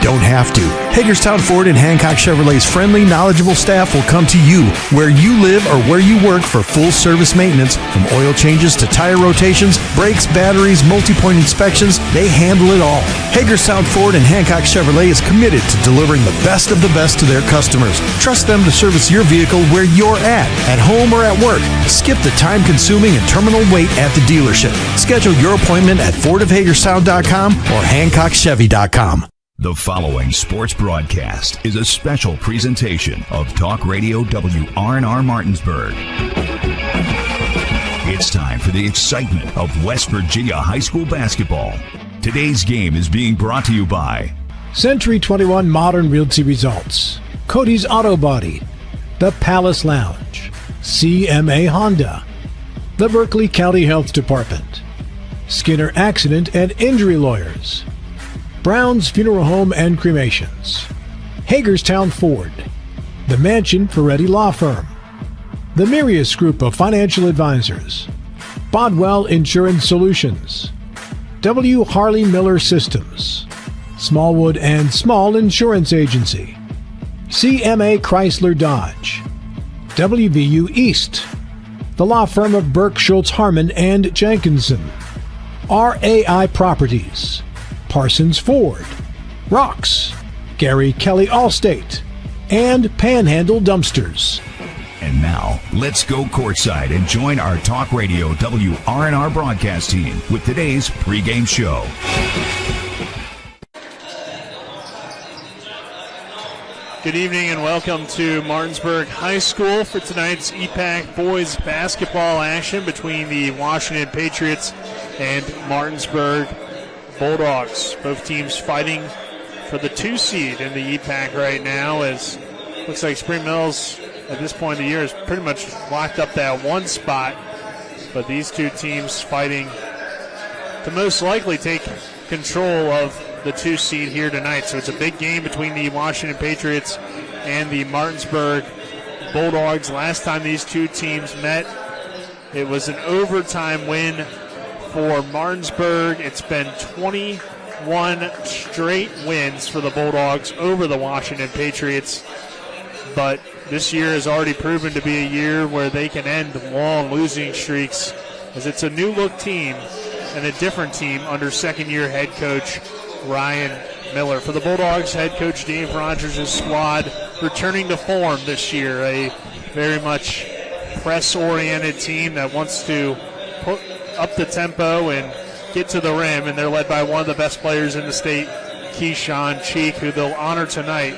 don't have to. Hagerstown Ford and Hancock Chevrolet's friendly, knowledgeable staff will come to you where you live or where you work for full service maintenance, from oil changes to tire rotations, brakes, batteries, multi-point inspections. They handle it all. Hagerstown Ford and Hancock Chevrolet is committed to delivering the best of the best to their customers. Trust them to service your vehicle where you're at home or at work. Skip the time-consuming and terminal wait at the dealership. Schedule your appointment at fordofhagerstown.com or hancockchevy.com. The following sports broadcast is a special presentation of Talk Radio WRNR Martinsburg. It's time for the excitement of West Virginia high school basketball. Today's game is being brought to you by Century 21 Modern Realty Results, Cody's Auto Body, The Palace Lounge, CMA Honda, the Berkeley County Health Department, Skinner Accident and Injury Lawyers, Brown's Funeral Home and Cremations, Hagerstown Ford, the Mansion Ferretti Law Firm, the Mirius Group of Financial Advisors, Bodwell Insurance Solutions, W. Harley Miller Systems, Smallwood and Small Insurance Agency, CMA Chrysler Dodge, WVU East, the law firm of Burke, Schultz, Harmon, and Jenkinson, RAI Properties, Parsons Ford, Rocks, Gary Kelly Allstate, and Panhandle Dumpsters. And now, let's go courtside and join our Talk Radio WRNR broadcast team with today's pregame show. Good evening and welcome to Martinsburg High School for tonight's EPAC boys basketball action between the Washington Patriots and Martinsburg Bulldogs. Both teams fighting for the 2 seed in the EPAC right now, as looks like Spring Mills at this point in the year has pretty much locked up that 1 spot. But these 2 teams fighting to most likely take control of the 2 seed here tonight. So it's a big game between the Washington Patriots and the Martinsburg Bulldogs. Last time these 2 teams met, it was an overtime win for Martinsburg. It's been 21 straight wins for the Bulldogs over the Washington Patriots. But this year has already proven to be a year where they can end long losing streaks, as it's a new look team and a different team under second-year head coach Ryan Miller. For the Bulldogs, head coach Dave Rogers' squad returning to form this year, a very much press-oriented team that wants to put up the tempo and get to the rim, and they're led by one of the best players in the state, Keyshawn Cheek, who they'll honor tonight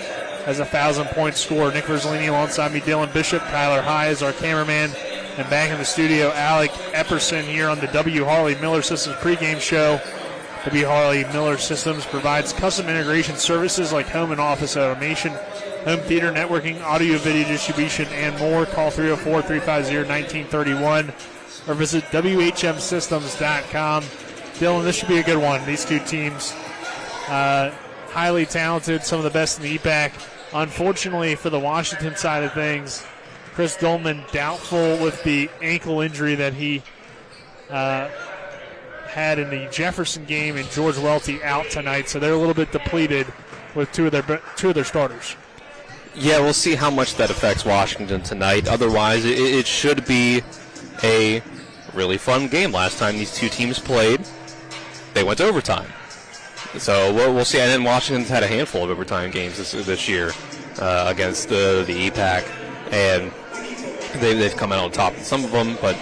as a 1,000-point scorer. Nick Verzolini alongside me, Dylan Bishop, Tyler High is our cameraman, and back in the studio, Alec Epperson here on the W. Harley Miller Systems pregame show. W. Harley Miller Systems provides custom integration services like home and office automation, home theater networking, audio video distribution, and more. Call 304-350-1931 or visit WHMsystems.com. Dylan, this should be a good one. These 2 teams, highly talented, some of the best in the EPAC. Unfortunately for the Washington side of things, Chris Dolman doubtful with the ankle injury that he had in the Jefferson game, and George Welty out tonight, so they're a little bit depleted with two of their starters. Yeah, we'll see how much that affects Washington tonight. Otherwise, it should be a really fun game. Last time these 2 teams played, they went to overtime. So we'll see. And then Washington's had a handful of overtime games this year against the EPAC, and they've come out on top in some of them, but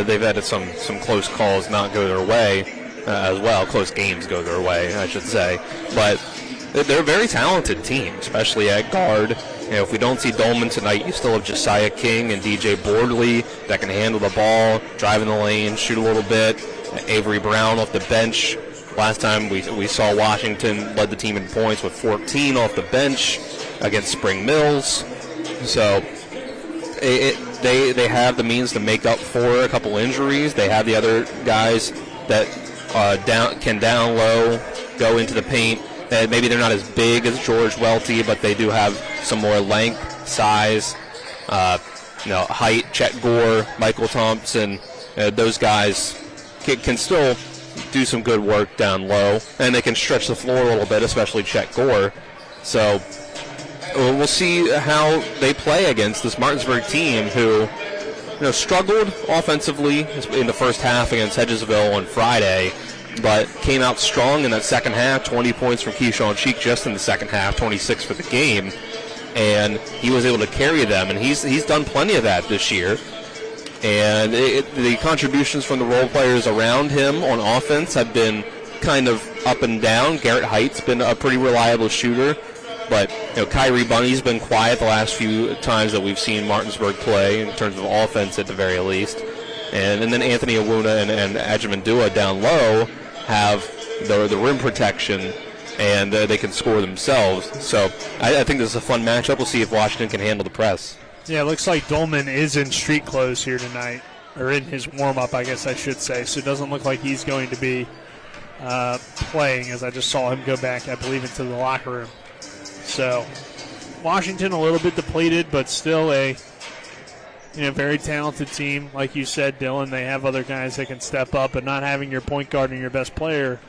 they've had some close calls not go their way as well. Close games go their way, I should say. But they're a very talented team, especially at guard. You know, if we don't see Dolman tonight, you still have Josiah King and DJ Bordley that can handle the ball, drive in the lane, shoot a little bit. Avery Brown off the bench. Last time we saw Washington led the team in points with 14 off the bench against Spring Mills. So they have the means to make up for a couple injuries. They have the other guys that can down low, go into the paint. Maybe they're not as big as George Welty, but they do have some more length, size, height. Chet Gore, Michael Thompson, those guys can still do some good work down low, and they can stretch the floor a little bit, especially Chet Gore. So we'll see how they play against this Martinsburg team who struggled offensively in the first half against Hedgesville on Friday, but came out strong in that second half. 20 points from Keyshawn Cheek just in the second half, 26 for the game, and he was able to carry them, and he's done plenty of that this year. And the contributions from the role players around him on offense have been kind of up and down. Garrett Height's been a pretty reliable shooter, but Kyrie Bunny's been quiet the last few times that we've seen Martinsburg play in terms of offense at the very least. And then Anthony Awuna and Ajimandua down low have the rim protection, and they can score themselves. So I think this is a fun matchup. We'll see if Washington can handle the press. Yeah, it looks like Dolman is in street clothes here tonight, or in his warm-up, I guess I should say. So it doesn't look like he's going to be playing, as I just saw him go back, I believe, into the locker room. So Washington a little bit depleted, but still a very talented team. Like you said, Dylan, they have other guys that can step up, but not having your point guard and your best player,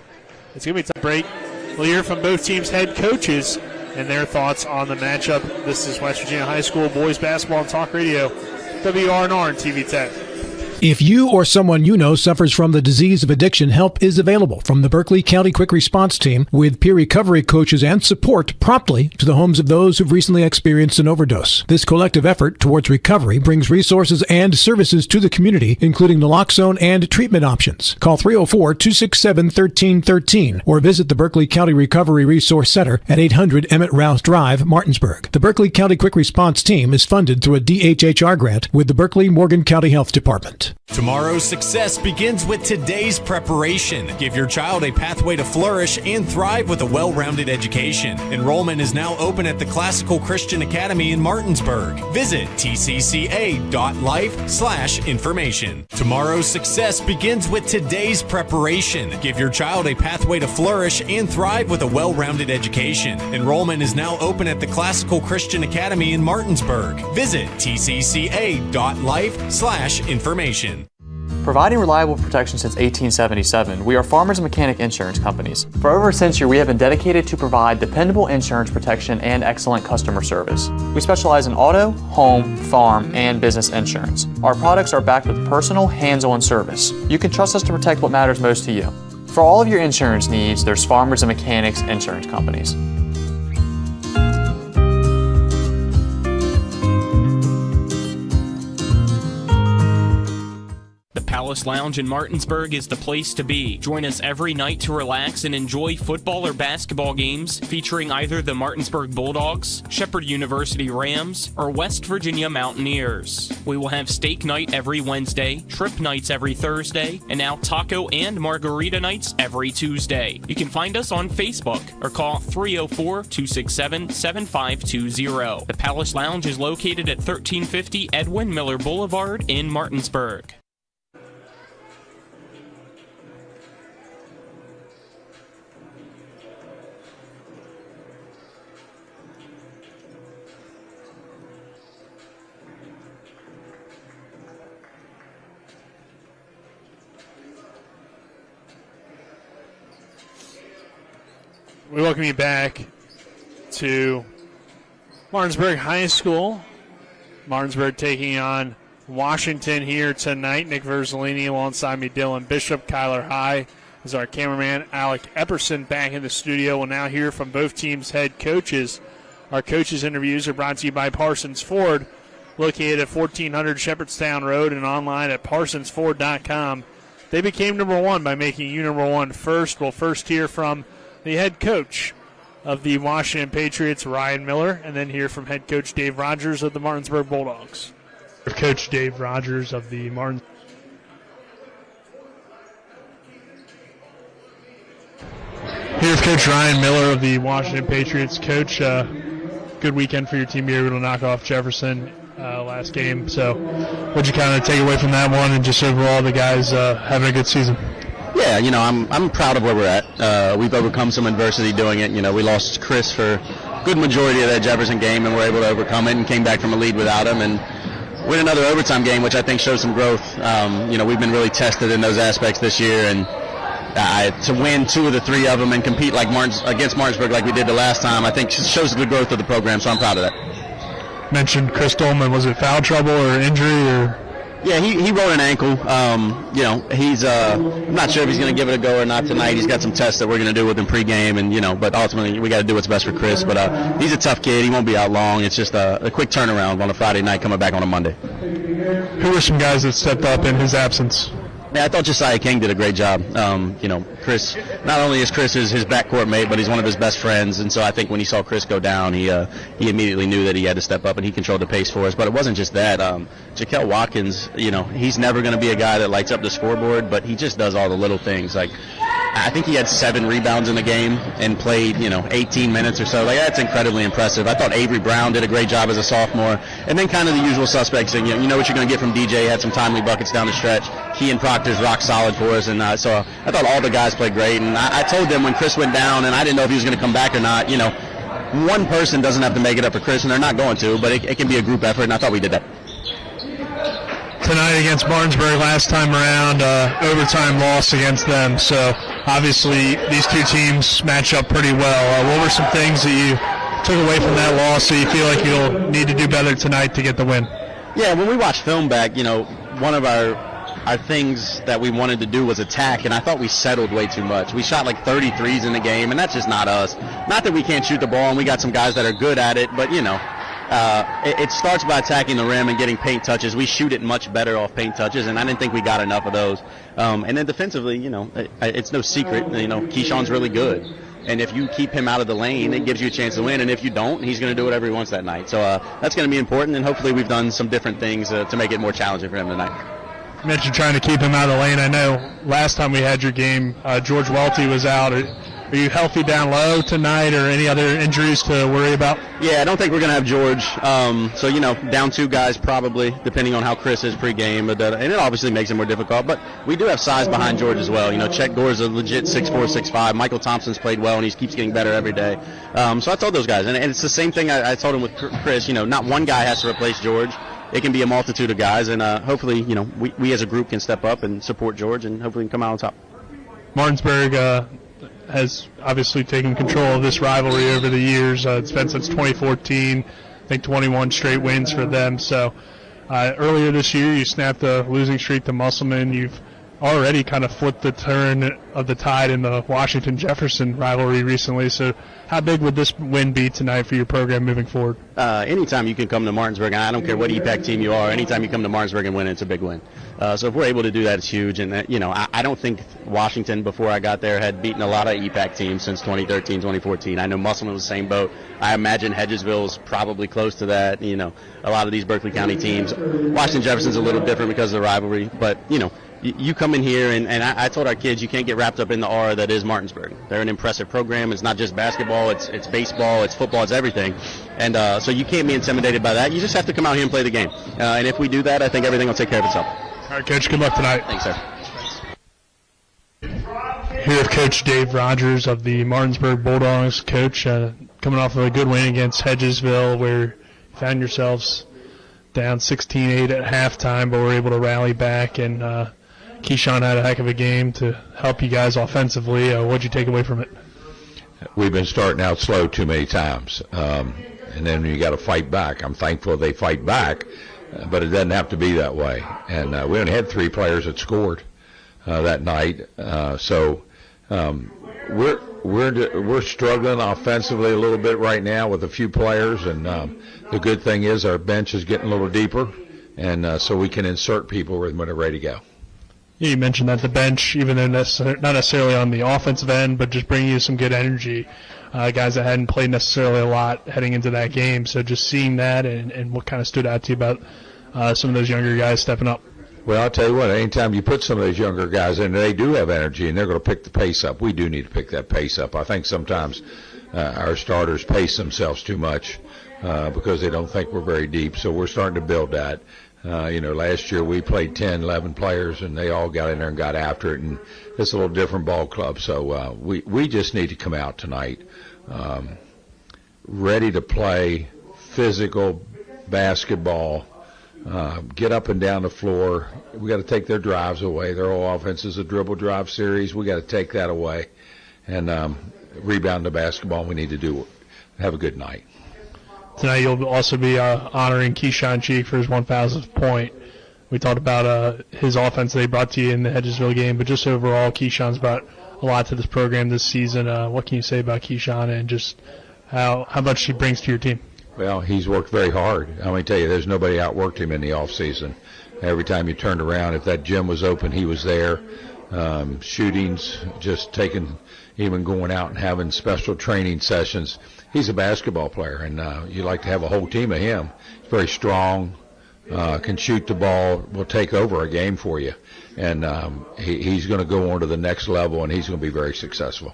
it's going to be a tough break. We'll hear from both teams' head coaches and their thoughts on the matchup. This is West Virginia High School Boys Basketball and Talk Radio, WRNR and TV 10. If you or someone you know suffers from the disease of addiction, help is available from the Berkeley County Quick Response Team with peer recovery coaches and support promptly to the homes of those who've recently experienced an overdose. This collective effort towards recovery brings resources and services to the community, including naloxone and treatment options. Call 304-267-1313 or visit the Berkeley County Recovery Resource Center at 800 Emmett Rouse Drive, Martinsburg. The Berkeley County Quick Response Team is funded through a DHHR grant with the Berkeley-Morgan County Health Department. Tomorrow's success begins with today's preparation. Give your child a pathway to flourish and thrive with a well-rounded education. Enrollment is now open at the Classical Christian Academy in Martinsburg. Visit tcca.life/information. Tomorrow's success begins with today's preparation. Give your child a pathway to flourish and thrive with a well-rounded education. Enrollment is now open at the Classical Christian Academy in Martinsburg. Visit tcca.life/information. Providing reliable protection since 1877, we are Farmers and Mechanic Insurance Companies. For over a century, we have been dedicated to provide dependable insurance protection and excellent customer service. We specialize in auto, home, farm, and business insurance. Our products are backed with personal, hands-on service. You can trust us to protect what matters most to you. For all of your insurance needs, there's Farmers and Mechanics Insurance Companies. Palace Lounge in Martinsburg is the place to be. Join us every night to relax and enjoy football or basketball games featuring either the Martinsburg Bulldogs, Shepherd University Rams, or West Virginia Mountaineers. We will have steak night every Wednesday, trip nights every Thursday, and now taco and margarita nights every Tuesday. You can find us on Facebook or call 304-267-7520. The Palace Lounge is located at 1350 Edwin Miller Boulevard in Martinsburg. We welcome you back to Martinsburg High School. Martinsburg taking on Washington here tonight. Nick Verzolini alongside me, Dylan Bishop. Kyler High is our cameraman. Alec Epperson back in the studio. We'll now hear from both teams' head coaches. Our coaches' interviews are brought to you by Parsons Ford, located at 1400 Shepherdstown Road and online at parsonsford.com. They became number one by making you number one first. We'll first hear from the head coach of the Washington Patriots, Ryan Miller, and then hear from head coach Dave Rogers of the Martinsburg Bulldogs. Coach Dave Rogers of the Martinsburg. Here's Coach Ryan Miller of the Washington Patriots. Coach, good weekend for your team. You were able to knock off Jefferson last game. So what'd you kind of take away from that one, and just overall the guys having a good season? Yeah, I'm proud of where we're at. We've overcome some adversity doing it. We lost Chris for a good majority of that Jefferson game, and we're able to overcome it and came back from a lead without him and win another overtime game, which I think shows some growth. We've been really tested in those aspects this year, and to win 2 of the 3 of them and compete like against Martinsburg like we did the last time, I think shows the growth of the program, so I'm proud of that. Mentioned Chris Dolman. Was it foul trouble or injury or? Yeah, he rolled an ankle. He's I'm not sure if he's going to give it a go or not tonight. He's got some tests that we're going to do with him pregame, and but ultimately we got to do what's best for Chris. But he's a tough kid. He won't be out long. It's just a quick turnaround on a Friday night, coming back on a Monday. Who were some guys that stepped up in his absence? Yeah, I thought Josiah King did a great job. Chris, not only is Chris his backcourt mate, but he's one of his best friends. And so I think when he saw Chris go down, he immediately knew that he had to step up, and he controlled the pace for us. But it wasn't just that. Jaquel Watkins, he's never going to be a guy that lights up the scoreboard, but he just does all the little things. Like, I think he had 7 rebounds in the game and played, 18 minutes or so. Like, that's incredibly impressive. I thought Avery Brown did a great job as a sophomore. And then kind of the usual suspects. And, you know what you're going to get from DJ. Had some timely buckets down the stretch. Kean Proctor's rock solid for us. And so I thought all the guys played great. And I told them when Chris went down, and I didn't know if he was going to come back or not, one person doesn't have to make it up for Chris, and they're not going to. But it can be a group effort, and I thought we did that. Tonight against Martinsburg, last time around, overtime loss against them. So obviously these 2 teams match up pretty well. What were some things that you took away from that loss that you feel like you'll need to do better tonight to get the win? Yeah, when we watched film back, one of our things that we wanted to do was attack, and I thought we settled way too much. We shot like 33s in the game, and that's just not us. Not that we can't shoot the ball, and we got some guys that are good at it, but it starts by attacking the rim and getting paint touches. We shoot it much better off paint touches, and I didn't think we got enough of those. And then defensively, it's no secret. Keyshawn's really good. And if you keep him out of the lane, it gives you a chance to win. And if you don't, he's going to do whatever he wants that night. So that's going to be important, and hopefully we've done some different things to make it more challenging for him tonight. You mentioned trying to keep him out of the lane. I know last time we had your game, George Welty was out. Are you healthy down low tonight, or any other injuries to worry about? Yeah, I don't think we're going to have George. Down 2 guys probably, depending on how Chris is pregame. And it obviously makes it more difficult. But we do have size behind George as well. Chet Gore's a legit 6'4", 6'5". Michael Thompson's played well, and he keeps getting better every day. So I told those guys. And it's the same thing I told him with Chris. Not one guy has to replace George. It can be a multitude of guys. And hopefully, we as a group can step up and support George, and hopefully can come out on top. Martinsburg has obviously taken control of this rivalry over the years. It's been since 2014, I think 21 straight wins for them. So earlier this year, you snapped a losing streak to Musselman. You've already kind of flipped the turn of the tide in the Washington-Jefferson rivalry recently. So how big would this win be tonight for your program moving forward? Anytime you can come to Martinsburg, I don't care what EPAC team you are, anytime you come to Martinsburg and win, it's a big win. So if we're able to do that, it's huge. And, I don't think Washington, before I got there, had beaten a lot of EPAC teams since 2013, 2014. I know Musselman was the same boat. I imagine Hedgesville is probably close to that. A lot of these Berkeley County teams. Washington-Jefferson's a little different because of the rivalry. But, you come in here, and I told our kids you can't get wrapped up in the aura that is Martinsburg. They're an impressive program. It's not just basketball. It's baseball. It's football. It's everything. And so you can't be intimidated by that. You just have to come out here and play the game. And if we do that, I think everything will take care of itself. All right, Coach, good luck tonight. Thanks, sir. Here with Coach Dave Rogers of the Martinsburg Bulldogs. Coach, coming off of a good win against Hedgesville, where you found yourselves down 16-8 at halftime, but were able to rally back, and Keyshawn had a heck of a game to help you guys offensively. What did you take away from it? We've been starting out slow too many times, and then you got to fight back. I'm thankful they fight back, but it doesn't have to be that way. And we only had 3 players that scored that night, so we're struggling offensively a little bit right now with a few players. And the good thing is our bench is getting a little deeper, and so we can insert people when they're ready to go. Yeah, you mentioned that the bench, even though not necessarily on the offensive end, but just bringing you some good energy, guys that hadn't played necessarily a lot heading into that game. So just seeing that, and what kind of stood out to you about some of those younger guys stepping up? Well, I'll tell you what, anytime you put some of those younger guys in, they do have energy, and they're going to pick the pace up. We do need to pick that pace up. I think sometimes our starters pace themselves too much because they don't think we're very deep, so we're starting to build that. Last year we played 10, 11 players, and they all got in there and got after it, and it's a little different ball club. So we just need to come out tonight ready to play physical basketball get up and down the floor. We got to take their drives away. Their whole offense is a dribble drive series. We got to take that away and rebound the basketball. We need to have a good night. Tonight you'll also be honoring Keyshawn Cheek for his 1,000th point. We talked about his offense that he brought to you in the Hedgesville game, but just overall, Keyshawn's brought a lot to this program this season. What can you say about Keyshawn and just how much he brings to your team? Well, he's worked very hard. I'm going to tell you, there's nobody outworked him in the offseason. Every time you turned around, if that gym was open, he was there. Shootings, just even going out and having special training sessions. He's a basketball player, and you like to have a whole team of him. He's very strong, can shoot the ball, will take over a game for you. And he's going to go on to the next level, and he's going to be very successful.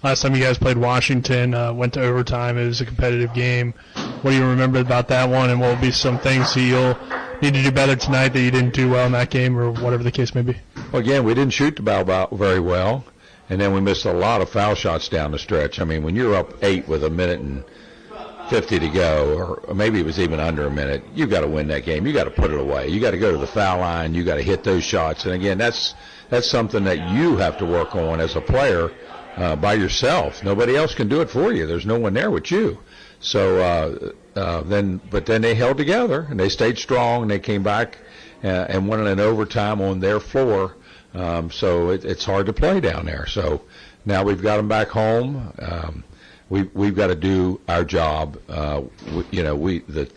Last time you guys played Washington, went to overtime. It was a competitive game. What do you remember about that one, and what will be some things that you'll need to do better tonight that you didn't do well in that game, or whatever the case may be? Well, again, we didn't shoot the ball very well, and then we missed a lot of foul shots down the stretch. I mean, when you're up 8 with 1:50 to go, or maybe it was even under a minute, you've got to win that game. You've got to put it away. You've got to go to the foul line. You've got to hit those shots. And, again, that's something that you have to work on as a player by yourself. Nobody else can do it for you. There's no one there with you. So then they held together, and they stayed strong, and they came back and won in overtime on their floor. So it's hard to play down there. So now we've got them back home. We've got to do our job. The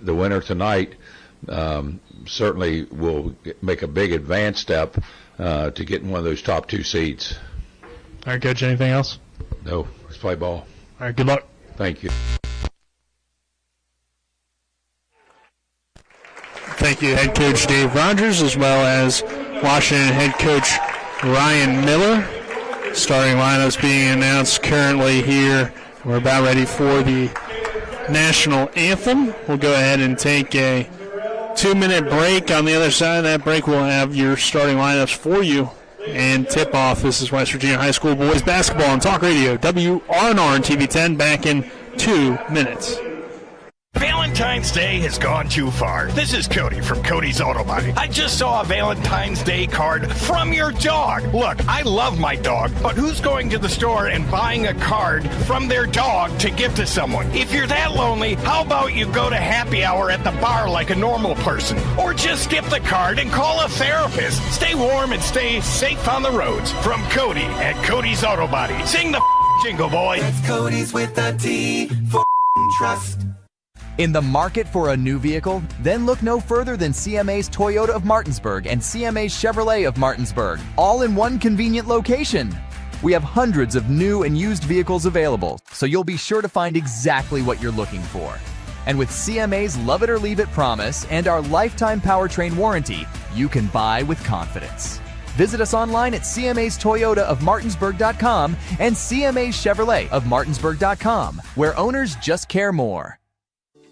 winner tonight certainly will make a big advance step to get in one of those top 2 seeds. All right, Coach, anything else? No, let's play ball. All right, good luck. Thank you. Thank you, head coach Dave Rogers, as well as Washington head coach Ryan Miller. Starting lineups being announced currently here. We're about ready for the national anthem. We'll go ahead and take a 2-minute break. On the other side of that break, we'll have your starting lineups for you and tip off. This is West Virginia High School boys basketball on Talk Radio, WRNR and TV10, back in 2 minutes. Valentine's Day has gone too far. This is Cody from Cody's Auto Body. I just saw a Valentine's Day card from your dog. Look, I love my dog, but who's going to the store and buying a card from their dog to give to someone? If you're that lonely, how about you go to happy hour at the bar like a normal person? Or just skip the card and call a therapist. Stay warm and stay safe on the roads. From Cody at Cody's Auto Body. Sing the jingle, boy. That's Cody's with a T for trust. In the market for a new vehicle? Then look no further than CMA's Toyota of Martinsburg and CMA's Chevrolet of Martinsburg, all in one convenient location. We have hundreds of new and used vehicles available, so you'll be sure to find exactly what you're looking for. And with CMA's Love It or Leave It promise and our lifetime powertrain warranty, you can buy with confidence. Visit us online at CMA's Toyota of Martinsburg.com and CMA's Chevrolet of Martinsburg.com, where owners just care more.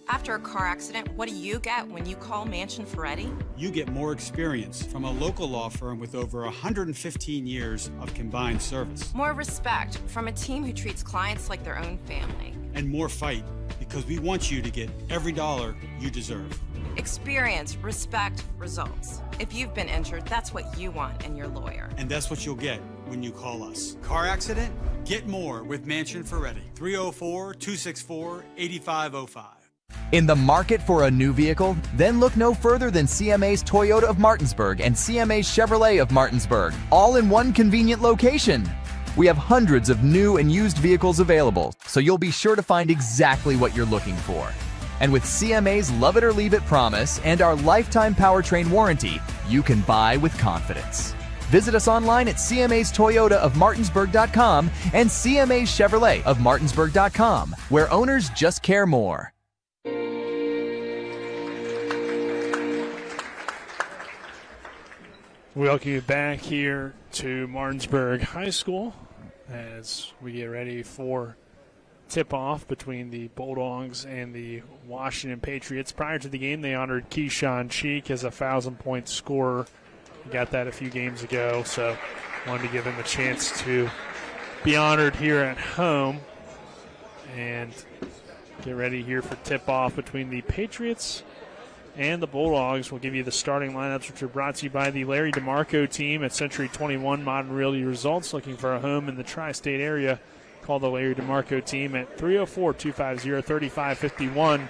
After a car accident, what do you get when you call Mansion Ferretti? You get more experience from a local law firm with over 115 years of combined service. More respect from a team who treats clients like their own family. And more fight, because we want you to get every dollar you deserve. Experience, respect, results. If you've been injured, that's what you want in your lawyer. And that's what you'll get when you call us. Car accident? Get more with Mansion Ferretti. 304-264-8505. In the market for a new vehicle? Then look no further than CMA's Toyota of Martinsburg and CMA's Chevrolet of Martinsburg, all in one convenient location. We have hundreds of new and used vehicles available, so you'll be sure to find exactly what you're looking for. And with CMA's Love It or Leave It promise and our lifetime powertrain warranty, you can buy with confidence. Visit us online at CMA's Toyota of Martinsburg.com and CMA's Chevrolet of Martinsburg.com, where owners just care more. We welcome you back here to Martinsburg High School as we get ready for tip-off between the Bulldogs and the Washington Patriots. Prior to the game, they honored Keyshawn Cheek as a 1,000-point scorer. We got that a few games ago, so wanted to give him a chance to be honored here at home and get ready here for tip-off between the Patriots and the Bulldogs. We'll give you the starting lineups, which are brought to you by the Larry DeMarco team at Century 21 Modern Realty Results. Looking for a home in the tri-state area, call the Larry DeMarco team at 304-250-3551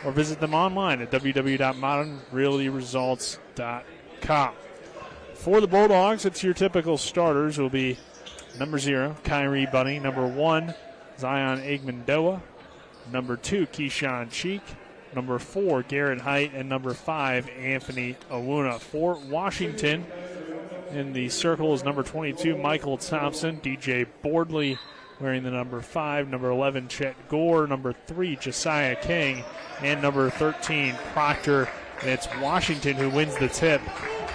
or visit them online at www.modernrealtyresults.com. For the Bulldogs, it's your typical starters. Will be number 0, Kyrie Bunny. Number 1, Zion Igmandoa. Number 2, Keyshawn Cheek. Number 4, Garrett Height. And number 5, Anthony Owuna. For Washington, in the circle is number 22, Michael Thompson. DJ Bordley wearing the number 5. Number 11, Chet Gore. Number 3, Josiah King. And number 13, Proctor. And it's Washington who wins the tip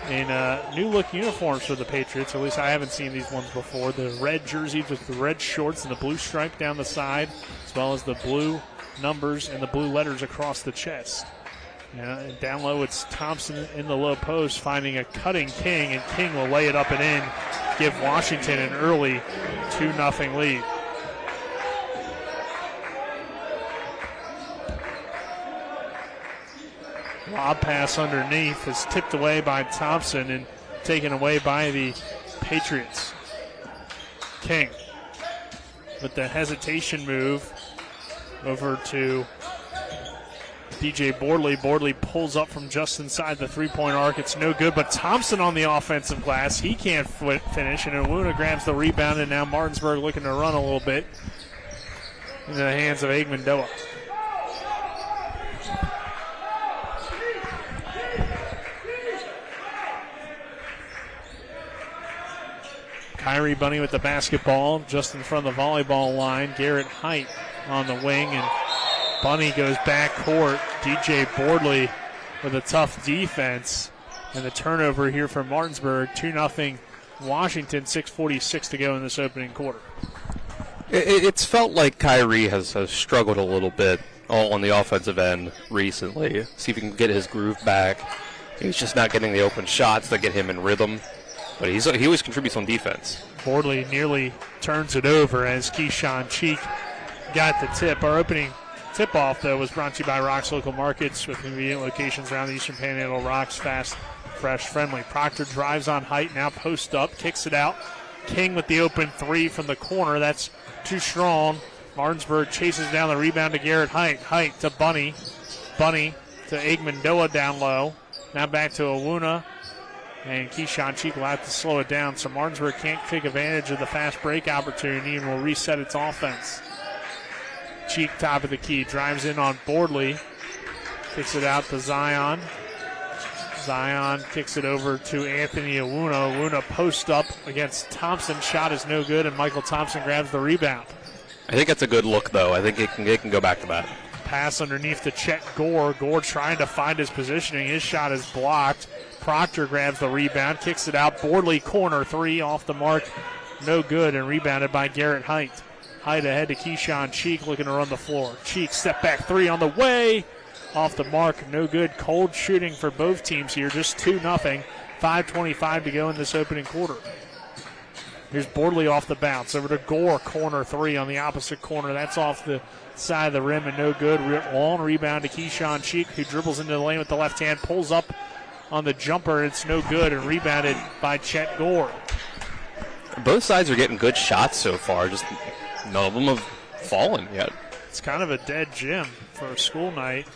in new-look uniforms for the Patriots. At least I haven't seen these ones before. The red jerseys with the red shorts and the blue stripe down the side, as well as the blue numbers and the blue letters across the chest. And down low, it's Thompson in the low post, finding a cutting King, and King will lay it up and in, give Washington an early 2-0 lead. Lob pass underneath is tipped away by Thompson and taken away by the Patriots. King with the hesitation move over to DJ Bordley. Bordley pulls up from just inside the three-point arc. It's no good, but Thompson on the offensive glass. He can't finish, and Owuna grabs the rebound, and now Martinsburg looking to run a little bit into the hands of Igmandoa. Kyrie Bunny with the basketball just in front of the volleyball line. Garrett Height on the wing, and Bunny goes back court. DJ Bordley with a tough defense, and the turnover here from Martinsburg. 2-0 Washington, 6:46 to go in this opening quarter. It's felt like Kyrie has struggled a little bit on the offensive end recently. See if he can get his groove back. He's just not getting the open shots that get him in rhythm. But he always contributes on defense. Bordley nearly turns it over as Keyshawn Cheek got the tip. Our opening tip-off, though, was brought to you by Rocks Local Markets with convenient locations around the Eastern Panhandle. Rocks, fast, fresh, friendly. Proctor drives on Height, now post up, kicks it out. King with the open 3 from the corner. That's too strong. Martinsburg chases down the rebound to Garrett Height. Height to Bunny. Bunny to Igmandoa down low. Now back to Owuna. And Keyshawn Cheek will have to slow it down, so Martinsburg can't take advantage of the fast break opportunity and will reset its offense. Cheek, top of the key, drives in on Bordley, kicks it out to Zion. Zion kicks it over to Anthony Owuna. Owuna post up against Thompson. Shot is no good, and Michael Thompson grabs the rebound. I think that's a good look, though. I think it can go back to back. Pass underneath to Chet Gore. Gore trying to find his positioning. His shot is blocked. Proctor grabs the rebound, kicks it out. Bordley corner 3 off the mark. No good, and rebounded by Garrett Height. Height ahead to Keyshawn Cheek looking to run the floor. Cheek step back 3 on the way. Off the mark, no good. Cold shooting for both teams here, just 2-0. 5:25 to go in this opening quarter. Here's Bordley off the bounce. Over to Gore, corner 3 on the opposite corner. That's off the side of the rim and no good. Long rebound to Keyshawn Cheek, who dribbles into the lane with the left hand, pulls up on the jumper. It's no good, and rebounded by Chet Gore. Both sides are getting good shots so far, just none of them have fallen yet. It's kind of a dead gym for a school night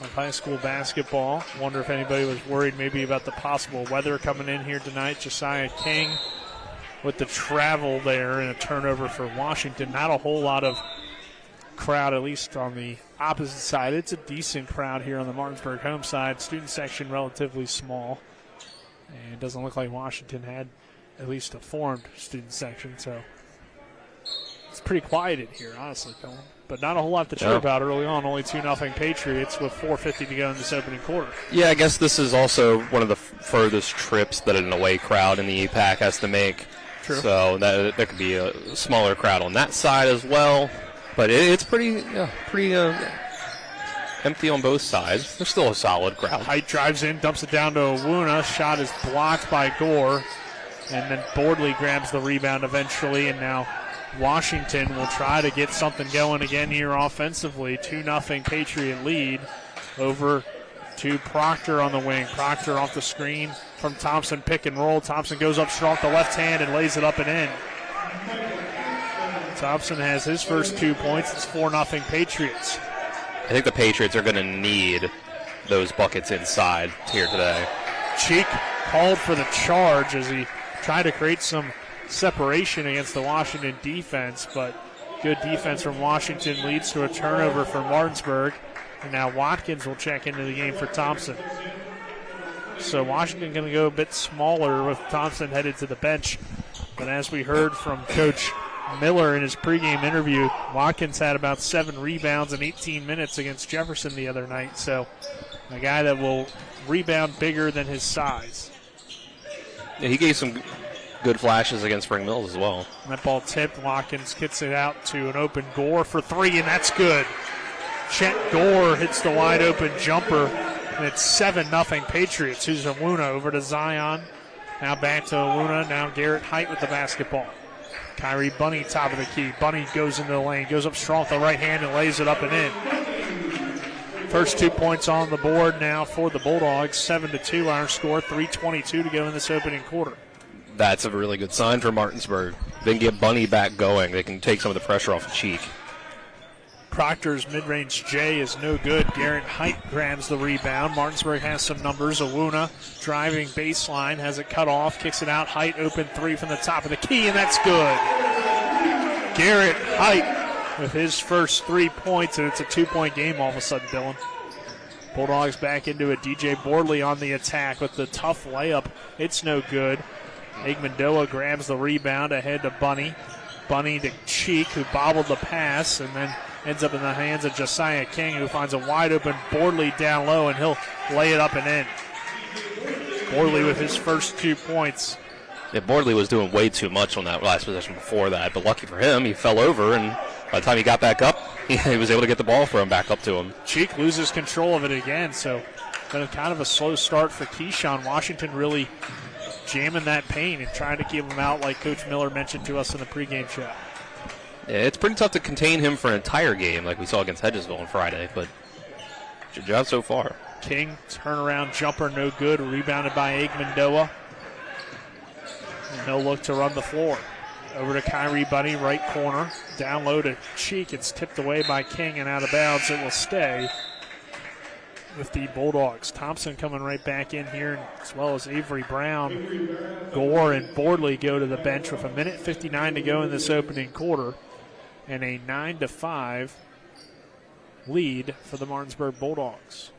of high school basketball. Wonder if anybody was worried maybe about the possible weather coming in here tonight. Josiah King with the travel there and a turnover for Washington. Not a whole lot of crowd, at least on the opposite side. It's a decent crowd here on the Martinsburg home side. Student section relatively small, and it doesn't look like Washington had at least a formed student section, so it's pretty quiet in here, honestly, Colin. But not a whole lot to cheer about early on. Only 2-0 Patriots with 4:50 to go in this opening quarter. Yeah, I guess this is also one of the furthest trips that an away crowd in the EPAC has to make. True. So there could be a smaller crowd on that side as well. But it's pretty empty on both sides. There's still a solid crowd. Height drives in, dumps it down to Owuna. Shot is blocked by Gore. And then Bordley grabs the rebound eventually. And now Washington will try to get something going again here offensively. 2-0 Patriot lead over to Proctor on the wing. Proctor off the screen from Thompson, pick and roll. Thompson goes up strong with the left hand and lays it up and in. Thompson has his first 2 points. It's 4-0 Patriots. I think the Patriots are going to need those buckets inside here today. Cheek called for the charge as he tried to create some separation against the Washington defense, but good defense from Washington leads to a turnover for Martinsburg. And now Watkins will check into the game for Thompson. So Washington going to go a bit smaller with Thompson headed to the bench. But as we heard from Coach Miller in his pregame interview, Watkins had about 7 rebounds in 18 minutes against Jefferson the other night. So a guy that will rebound bigger than his size. Yeah, he gave some good flashes against Spring Mills as well. That ball tipped. Watkins gets it out to an open Gore for 3, and that's good. Chet Gore hits the wide open jumper, and it's 7-0 Patriots. Here's Awuna over to Zion. Now back to Awuna. Now Garrett Height with the basketball. Kyrie Bunny top of the key. Bunny goes into the lane, goes up strong with the right hand and lays it up and in. First 2 points on the board now for the Bulldogs. 7-2 our score. 3:22 to go in this opening quarter. That's a really good sign for Martinsburg. They can get Bunny back going. They can take some of the pressure off of Cheek. Proctor's mid-range J is no good. Garrett Height grabs the rebound. Martinsburg has some numbers. Awuna driving baseline, has it cut off, kicks it out. Height open 3 from the top of the key, and that's good. Garrett Height with his first 3 points, and it's a 2-point game all of a sudden, Dylan. Bulldogs back into it. DJ Bordley on the attack with the tough layup. It's no good. Igmandoa grabs the rebound ahead to Bunny. Bunny to Cheek, who bobbled the pass, and then ends up in the hands of Josiah King, who finds a wide open Bordley down low, and he'll lay it up and in. Bordley with his first 2 points. Yeah, Bordley was doing way too much on that last possession before that, but lucky for him, he fell over, and by the time he got back up, he was able to get the ball thrown back up to him. Cheek loses control of it again, so been kind of a slow start for Keyshawn. Washington really jamming that paint and trying to keep him out, like Coach Miller mentioned to us in the pregame show. Yeah, it's pretty tough to contain him for an entire game like we saw against Hedgesville on Friday, but good job so far. King, turnaround jumper, no good. Rebounded by Igmandoa. And he'll look to run the floor. Over to Kyrie Bunny, right corner. Down low to Cheek. It's tipped away by King and out of bounds. It will stay with the Bulldogs. Thompson coming right back in here, as well as Avery Brown. Gore and Bordley go to the bench with 1:59 to go in this opening quarter, and a 9-5 lead for the Martinsburg Bulldogs.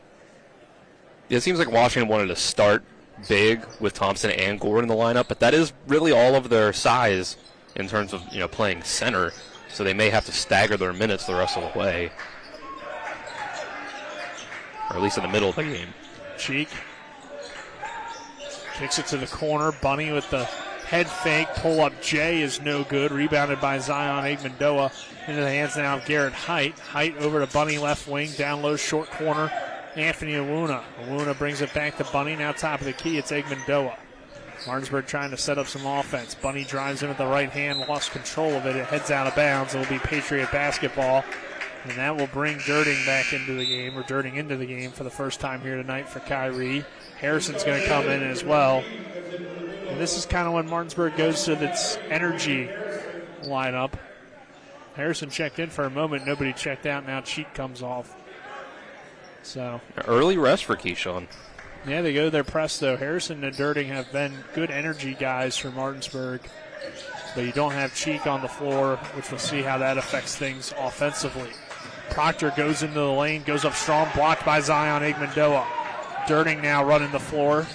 Yeah, it seems like Washington wanted to start big with Thompson and Gore in the lineup, but that is really all of their size in terms of playing center, so they may have to stagger their minutes the rest of the way. Or at least in the middle of the game. Cheek kicks it to the corner. Bunny with the head fake. Pull up J is no good. Rebounded by Zion Igmandoa. Into the hands now of Garrett Height. Height over to Bunny left wing. Down low short corner. Anthony Awuna. Awuna brings it back to Bunny. Now top of the key. It's Igmandoa. Martinsburg trying to set up some offense. Bunny drives in with the right hand. Lost control of it. It heads out of bounds. It will be Patriot basketball. And that will bring Dirting back into the game, or Dirting into the game for the first time here tonight for Kyrie. Harrison's going to come in as well. And this is kind of when Martinsburg goes to its energy lineup. Harrison checked in for a moment. Nobody checked out. Now Cheek comes off. So early rest for Keyshawn. Yeah, they go to their press, though. Harrison and Dirting have been good energy guys for Martinsburg. But you don't have Cheek on the floor, which we'll see how that affects things offensively. Proctor goes into the lane, goes up strong, blocked by Zion Igmandoa. Dirting now running the floor,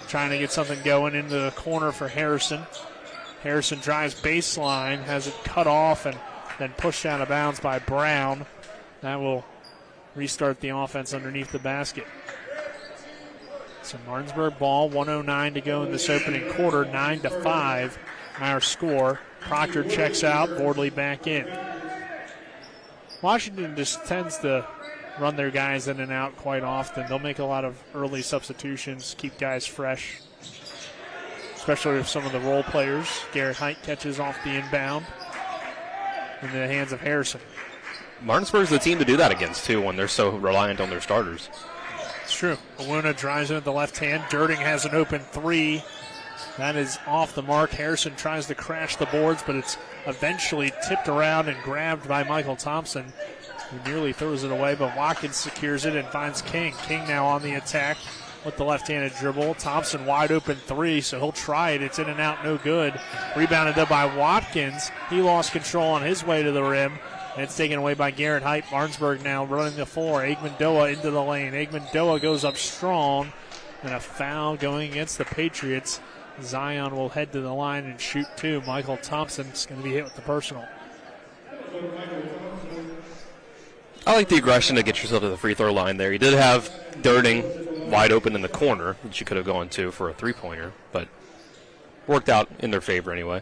trying to get something going into the corner for Harrison. Harrison drives baseline, has it cut off, and then pushed out of bounds by Brown. That will restart the offense underneath the basket. So Martinsburg ball, 1:09 to go in this opening quarter, 9-5 our score. Proctor checks out, Bordley back in. Washington just tends to run their guys in and out quite often. They'll make a lot of early substitutions, keep guys fresh, especially with some of the role players. Garrett Height catches off the inbound in the hands of Harrison. Martinsburg's the team to do that against, too, when they're so reliant on their starters. It's true. Aluna drives in with the left hand. Durning has an open three. That is off the mark. Harrison tries to crash the boards, but it's eventually tipped around and grabbed by Michael Thompson, who nearly throws it away, but Watkins secures it and finds King. King now on the attack with the left-handed dribble. Thompson wide open three, so he'll try it. It's in and out, no good. Rebounded up by Watkins. He lost control on his way to the rim, and it's taken away by Garrett Height. Martinsburg now running the floor. Aigman-Doa into the lane. Aigman-Doa goes up strong, and a foul going against the Patriots. Zion will head to the line and shoot two. Michael Thompson's going to be hit with the personal. I like the aggression to get yourself to the free throw line there. You did have Durning wide open in the corner that you could have gone to for a three-pointer, but worked out in their favor anyway.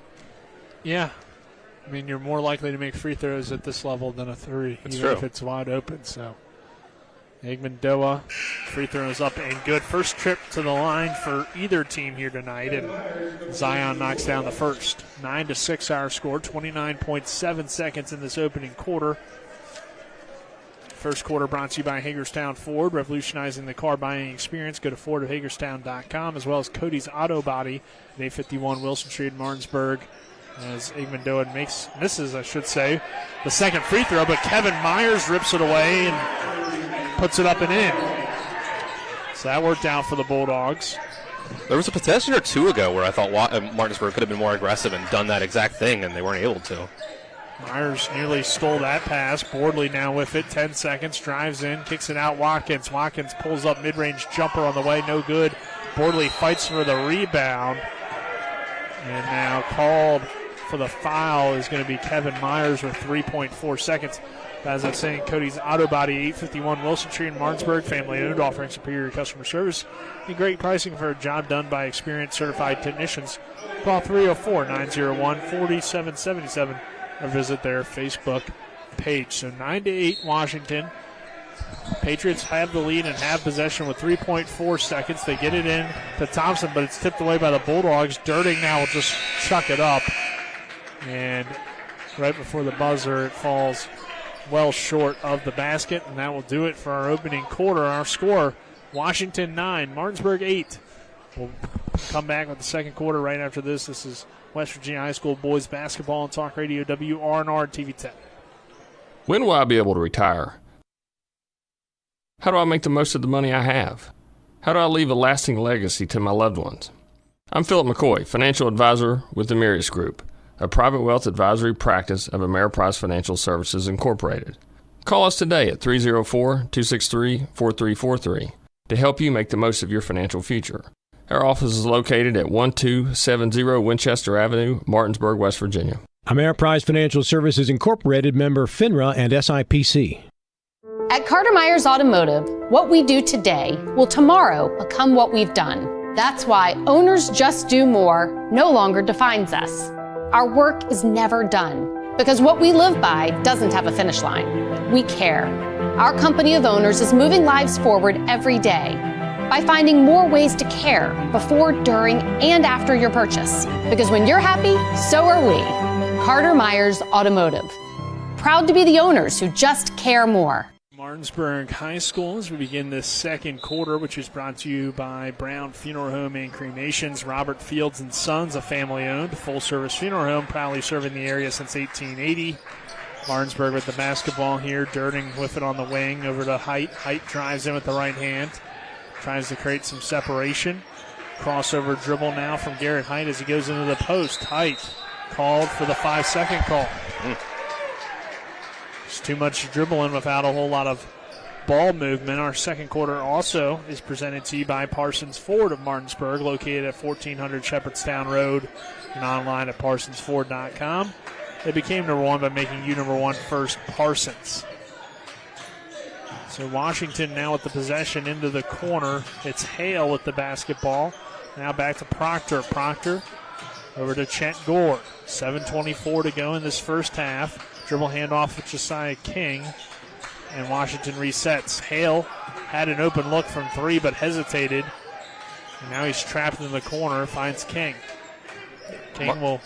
Yeah. I mean, you're more likely to make free throws at this level than a three, That's even true. if it's wide open. So Aigman-Doa, free throws up and good. First trip to the line for either team here tonight, and Zion knocks down the first. 9-6 our score, 29.7 seconds in this opening quarter. First quarter brought to you by Hagerstown Ford, revolutionizing the car buying experience. Go to FordofHagerstown.com, as well as Cody's Auto Body at 851 Wilson Street in Martinsburg. As Aigman-Doa misses, I should say, the second free throw, but Kevin Myers rips it away and puts it up and in. So that worked out for the Bulldogs. There was a possession or two ago where I thought Martinsburg could have been more aggressive and done that exact thing, and they weren't able to. Myers nearly stole that pass. Boardley now with it. 10 seconds. Drives in. Kicks it out. Watkins. Watkins pulls up mid-range jumper on the way. No good. Boardley fights for the rebound. And now called for the foul is going to be Kevin Myers with 3.4 seconds. As I'm saying, Cody's Auto Body, 851 Wilson Street in Martinsburg, family-owned, offering superior customer service and great pricing for a job done by experienced certified technicians. Call 304-901-4777 or visit their Facebook page. So 9-8 Washington. Patriots have the lead and have possession with 3.4 seconds. They get it in to Thompson, but it's tipped away by the Bulldogs. Durning now will just chuck it up. And right before the buzzer, it falls well short of the basket, and that will do it for our opening quarter. Our score, Washington 9, Martinsburg 8. We'll come back with the second quarter right after this. This is West Virginia High School boys basketball on Talk Radio WRNR TV 10. When will I be able to retire? How do I make the most of the money I have? How do I leave a lasting legacy to my loved ones? I'm Philip McCoy, financial advisor with the Mirius Group, a private wealth advisory practice of Ameriprise Financial Services Incorporated. Call us today at 304-263-4343 to help you make the most of your financial future. Our office is located at 1270 Winchester Avenue, Martinsburg, West Virginia. Ameriprise Financial Services Incorporated, member FINRA and SIPC. At Carter Myers Automotive, what we do today will tomorrow become what we've done. That's why Owners Just Do More no longer defines us. Our work is never done because what we live by doesn't have a finish line. We care. Our company of owners is moving lives forward every day by finding more ways to care before, during, and after your purchase. Because when you're happy, so are we. Carter Myers Automotive. Proud to be the owners who just care more. Martinsburg High School as we begin this second quarter, which is brought to you by Brown Funeral Home and Cremations. Robert Fields and Sons, a family-owned full-service funeral home, proudly serving the area since 1880. Martinsburg with the basketball here. Durning with it on the wing over to Height. Height drives in with the right hand. Tries to create some separation. Crossover dribble now from Garrett Height as he goes into the post. Height called for the 5-second call. It's too much dribbling without a whole lot of ball movement. Our second quarter also is presented to you by Parsons Ford of Martinsburg, located at 1400 Shepherdstown Road and online at parsonsford.com. They became number one by making you number one first, Parsons. So Washington now with the possession into the corner. It's Hale with the basketball. Now back to Proctor. Proctor over to Chet Gore. 7:24 to go in this first half. Dribble handoff with Josiah King. And Washington resets. Hale had an open look from three but hesitated. And now he's trapped in the corner. Finds King. King will...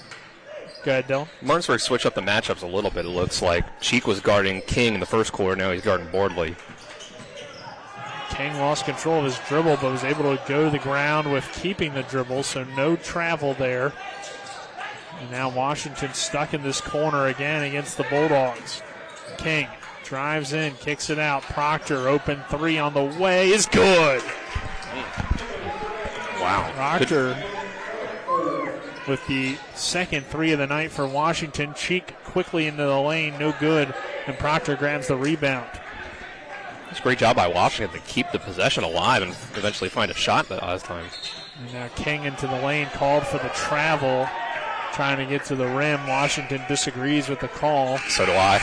Go ahead, Dylan. Martinsburg switched up the matchups a little bit, it looks like. Cheek was guarding King in the first quarter. Now he's guarding Boardley. King lost control of his dribble, but was able to go to the ground with keeping the dribble, so no travel there. And now Washington stuck in this corner again against the Bulldogs. King drives in, kicks it out. Proctor, open three on the way, is good. Wow. Proctor with the second three of the night for Washington. Cheek quickly into the lane, no good, and Proctor grabs the rebound. It's a great job by Washington to keep the possession alive and eventually find a shot that last time. And now King into the lane, called for the travel, trying to get to the rim. Washington disagrees with the call. So do I.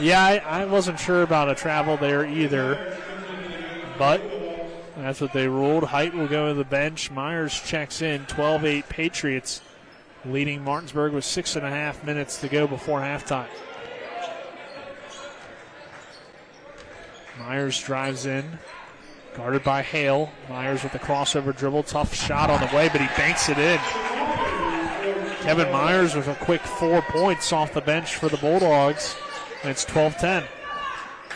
Yeah, I wasn't sure about a travel there either, but that's what they ruled. Height will go to the bench. Myers checks in. 12-8 Patriots leading Martinsburg with 6.5 minutes to go before halftime. Myers drives in, guarded by Hale. Myers with the crossover dribble. Tough shot on the way, but he banks it in. Kevin Myers with a quick 4 points off the bench for the Bulldogs, and it's 12-10.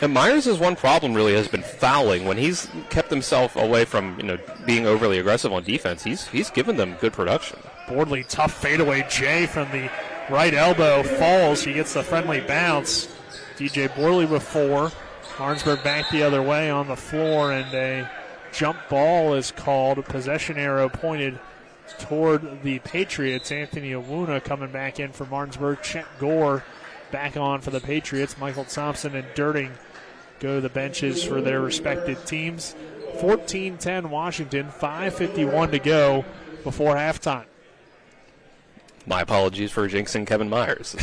And Myers' one problem really has been fouling. When he's kept himself away from being overly aggressive on defense, he's given them good production. Bordley, tough fadeaway Jay from the right elbow, falls. He gets the friendly bounce. DJ Bordley with 4. Martinsburg back the other way on the floor, and a jump ball is called. A possession arrow pointed toward the Patriots. Anthony Awuna coming back in for Martinsburg. Chet Gore back on for the Patriots. Michael Thompson and Dirting go to the benches for their respective teams. 14-10 Washington, 5:51 to go before halftime. My apologies for jinxing Kevin Myers.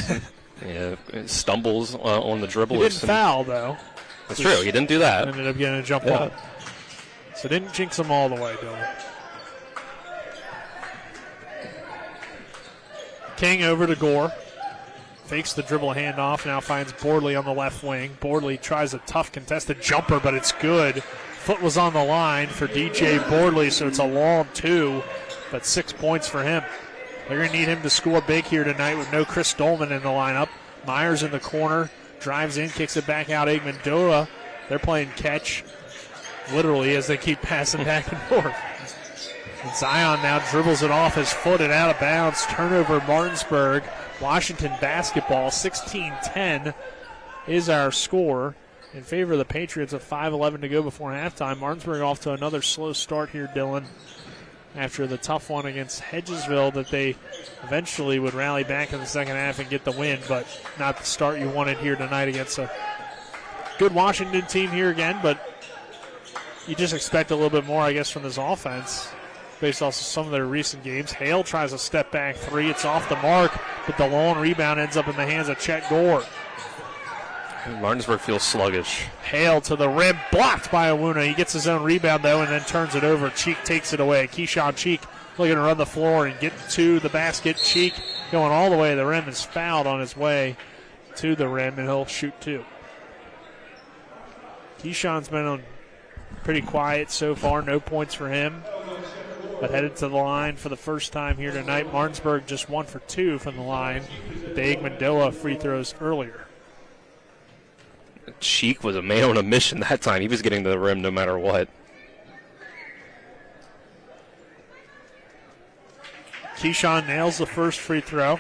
Stumbles on the dribble. He didn't foul, though. That's true. He didn't do that. Ended up getting a jump ball. So didn't jinx him all the way, Dylan. King over to Gore. Fakes the dribble handoff. Now finds Bordley on the left wing. Bordley tries a tough contested jumper, but it's good. Foot was on the line for DJ Bordley, so it's a long 2, but 6 points for him. They're going to need him to score big here tonight with no Chris Dolman in the lineup. Myers in the corner. Drives in, kicks it back out. Agmandoa. They're playing catch, literally, as they keep passing back and forth. And Zion now dribbles it off his foot and out of bounds. Turnover Martinsburg. Washington basketball. 16-10 is our score in favor of the Patriots of 5:11 to go before halftime. Martinsburg off to another slow start here, Dylan, after the tough one against Hedgesville that they eventually would rally back in the second half and get the win, but not the start you wanted here tonight against a good Washington team here again, but you just expect a little bit more, I guess, from this offense based off of some of their recent games. Hale tries a step back 3. It's off the mark, but the long rebound ends up in the hands of Chet Gore. Martinsburg feels sluggish. Hale to the rim, blocked by Awuna. He gets his own rebound, though, and then turns it over. Cheek takes it away. Keyshawn Cheek looking to run the floor and get to the basket. Cheek going all the way to the rim is fouled on his way to the rim, and he'll shoot 2. Keyshawn's been pretty quiet so far. No points for him, but headed to the line for the first time here tonight. Martinsburg just 1 for 2 from the line. The Agmandoa free throws earlier. Cheek was a man on a mission that time. He was getting to the rim no matter what. Keyshawn nails the first free throw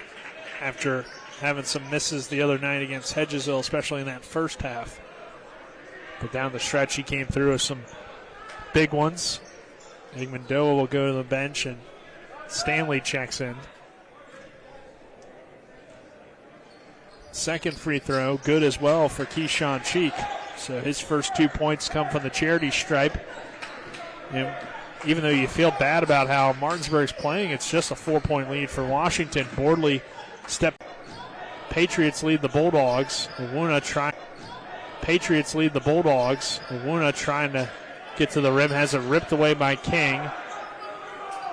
after having some misses the other night against Hedgesville, especially in that first half. But down the stretch, he came through with some big ones. Agmandoa will go to the bench, and Stanley checks in. Second free throw, good as well for Keyshawn Cheek. So his first 2 points come from the charity stripe. And even though you feel bad about how Martinsburg's playing, it's just a 4-point lead for Washington. Bordley Patriots lead the Bulldogs. Patriots lead the Bulldogs. Awuna trying to get to the rim, has it ripped away by King.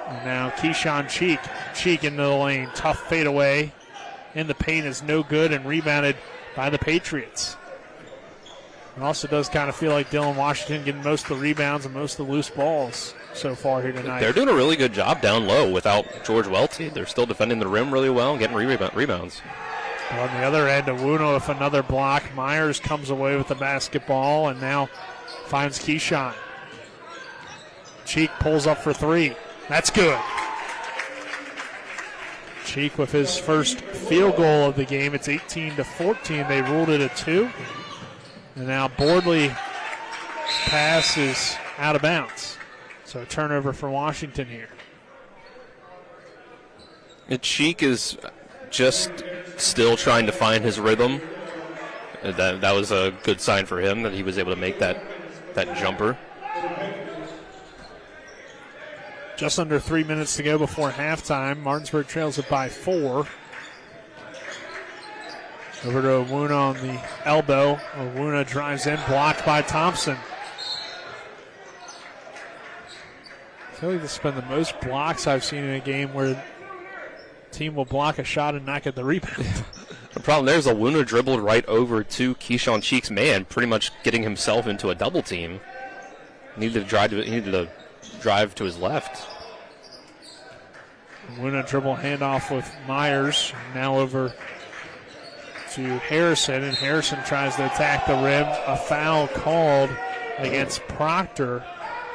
And now Keyshawn Cheek. Cheek into the lane, tough fadeaway. In the paint is no good and rebounded by the Patriots. It also does kind of feel like Dylan Washington getting most of the rebounds and most of the loose balls so far here tonight. They're doing a really good job down low without George Welty. They're still defending the rim really well and getting rebounds. But on the other end, Awuna with another block. Myers comes away with the basketball and now finds Keyshawn. Cheek pulls up for three. That's good. Cheek with his first field goal of the game. It's 18-14. They ruled it a 2. And now Bordley pass is out of bounds. So a turnover for Washington here. And Cheek is just still trying to find his rhythm. That was a good sign for him that he was able to make that jumper. Just under 3 minutes to go before halftime. Martinsburg trails it by 4. Over to Owuna on the elbow. Owuna drives in, blocked by Thompson. I feel like this has been the most blocks I've seen in a game where the team will block a shot and not get the rebound. The problem there is Owuna dribbled right over to Keyshawn Cheek's man, pretty much getting himself into a double team. He needed to drive to his left. Owuna dribble handoff with Myers. Now over to Harrison, and Harrison tries to attack the rim. A foul called against Proctor.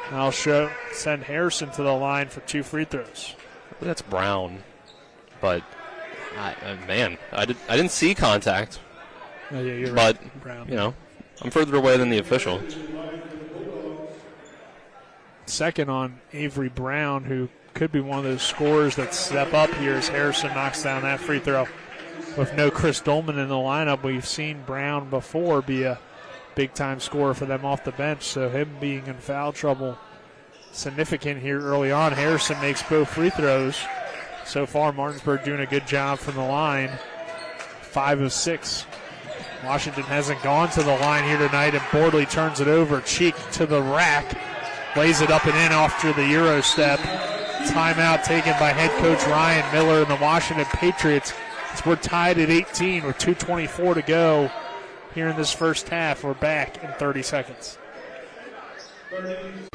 I'll send Harrison to the line for 2 free throws. That's Brown, but I didn't see contact. Oh, yeah, you're but right. Brown. You know, I'm further away than the official. Second on Avery Brown, who could be one of those scorers that step up here as Harrison knocks down that free throw. With no Chris Dolman in the lineup, we've seen Brown before be a big-time scorer for them off the bench, so him being in foul trouble significant here early on. Harrison makes both free throws. So far, Martinsburg doing a good job from the line. 5 of 6. Washington hasn't gone to the line here tonight, and Bordley turns it over. Cheek to the rack. Lays it up and in after the Euro step. Timeout taken by head coach Ryan Miller and the Washington Patriots. As we're tied at 18 with 2:24 to go here in this first half. We're back in 30 seconds.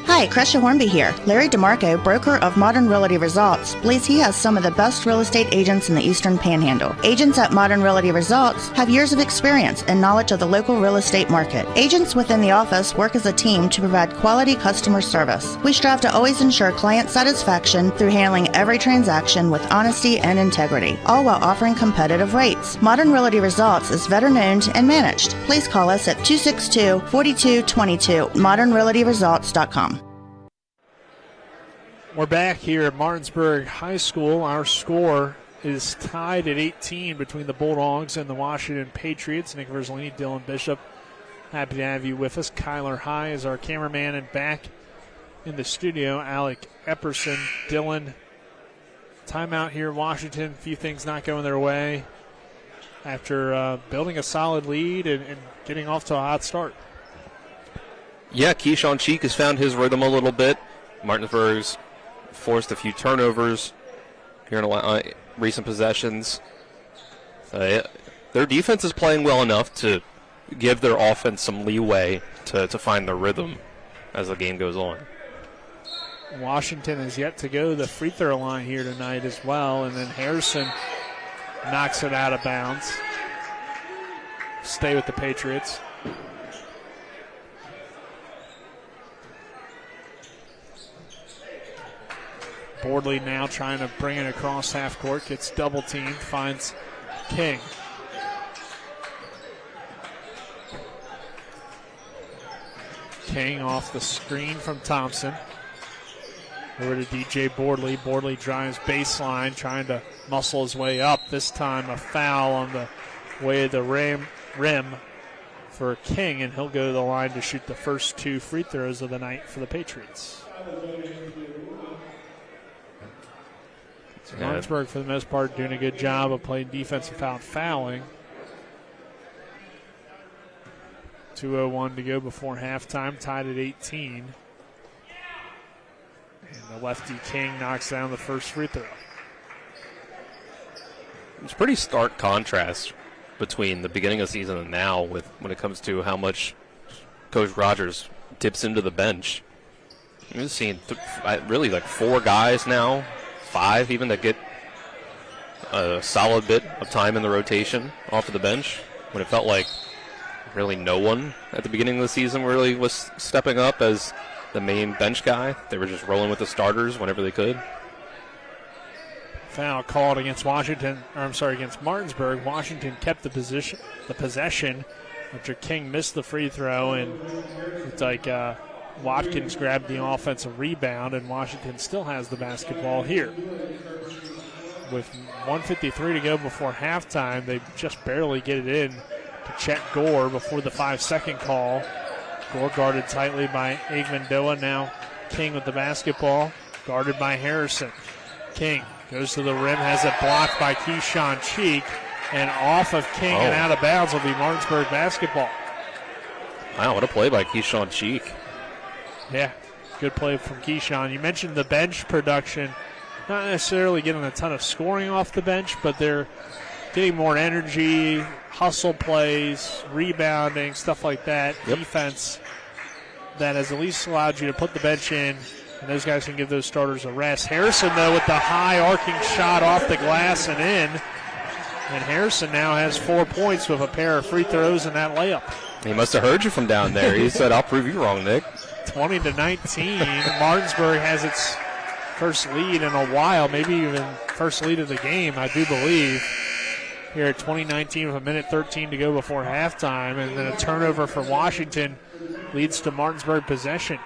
Hi, Crescia Hornby here. Larry DeMarco, broker of Modern Realty Results, believes he has some of the best real estate agents in the Eastern Panhandle. Agents at Modern Realty Results have years of experience and knowledge of the local real estate market. Agents within the office work as a team to provide quality customer service. We strive to always ensure client satisfaction through handling every transaction with honesty and integrity, all while offering competitive rates. Modern Realty Results is veteran-owned and managed. Please call us at 262-4222, modernrealtyresults.com. We're back here at Martinsburg High School. Our score is tied at 18 between the Bulldogs and the Washington Patriots. Nick Verzolini, Dylan Bishop, happy to have you with us. Kyler High is our cameraman, and back in the studio, Alec Epperson. Dylan, timeout here in Washington. A few things not going their way after building a solid lead and getting off to a hot start. Yeah, Keyshawn Cheek has found his rhythm a little bit. Martinsburg's forced a few turnovers here in recent possessions. Their defense is playing well enough to give their offense some leeway to find their rhythm as the game goes on. Washington has yet to go to the free throw line here tonight as well, and then Harrison knocks it out of bounds. Stay with the Patriots. Bordley now trying to bring it across half court, gets double teamed, finds King. King off the screen from Thompson. Over to DJ Bordley. Bordley drives baseline, trying to muscle his way up. This time a foul on the way of the rim for King, and he'll go to the line to shoot the first 2 free throws of the night for the Patriots. So Martinsburg, for the most part, doing a good job of playing defense without fouling. 2:01 to go before halftime, tied at 18. And the lefty King knocks down the first free throw. It's a pretty stark contrast between the beginning of the season and now when it comes to how much Coach Rogers dips into the bench. You're seeing really like 4 guys now, 5 even, that get a solid bit of time in the rotation off of the bench, when it felt like really no one at the beginning of the season really was stepping up as the main bench guy. They were just rolling with the starters whenever they could. Foul called against against Martinsburg. Washington kept the possession after King missed the free throw, and it's like Watkins grabbed the offensive rebound, and Washington still has the basketball here. With 1:53 to go before halftime, they just barely get it in to Chet Gore before the 5-second call. Gore guarded tightly by Igmandoa. Now King with the basketball, guarded by Harrison. King goes to the rim, has it blocked by Keyshawn Cheek, and off of King and out of bounds will be Martinsburg basketball. Wow, what a play by Keyshawn Cheek. Yeah, good play from Keyshawn. You mentioned the bench production. Not necessarily getting a ton of scoring off the bench, but they're getting more energy, hustle plays, rebounding, stuff like that. Yep. Defense that has at least allowed you to put the bench in, and those guys can give those starters a rest. Harrison, though, with the high arcing shot off the glass and in. And Harrison now has 4 points with a pair of free throws and that layup. He must have heard you from down there. He said, I'll prove you wrong, Nick. 20-19. Martinsburg has its first lead in a while, maybe even first lead of the game, I do believe. Here at 2019 with 1:13 to go before halftime, and then a turnover for Washington leads to Martinsburg possession.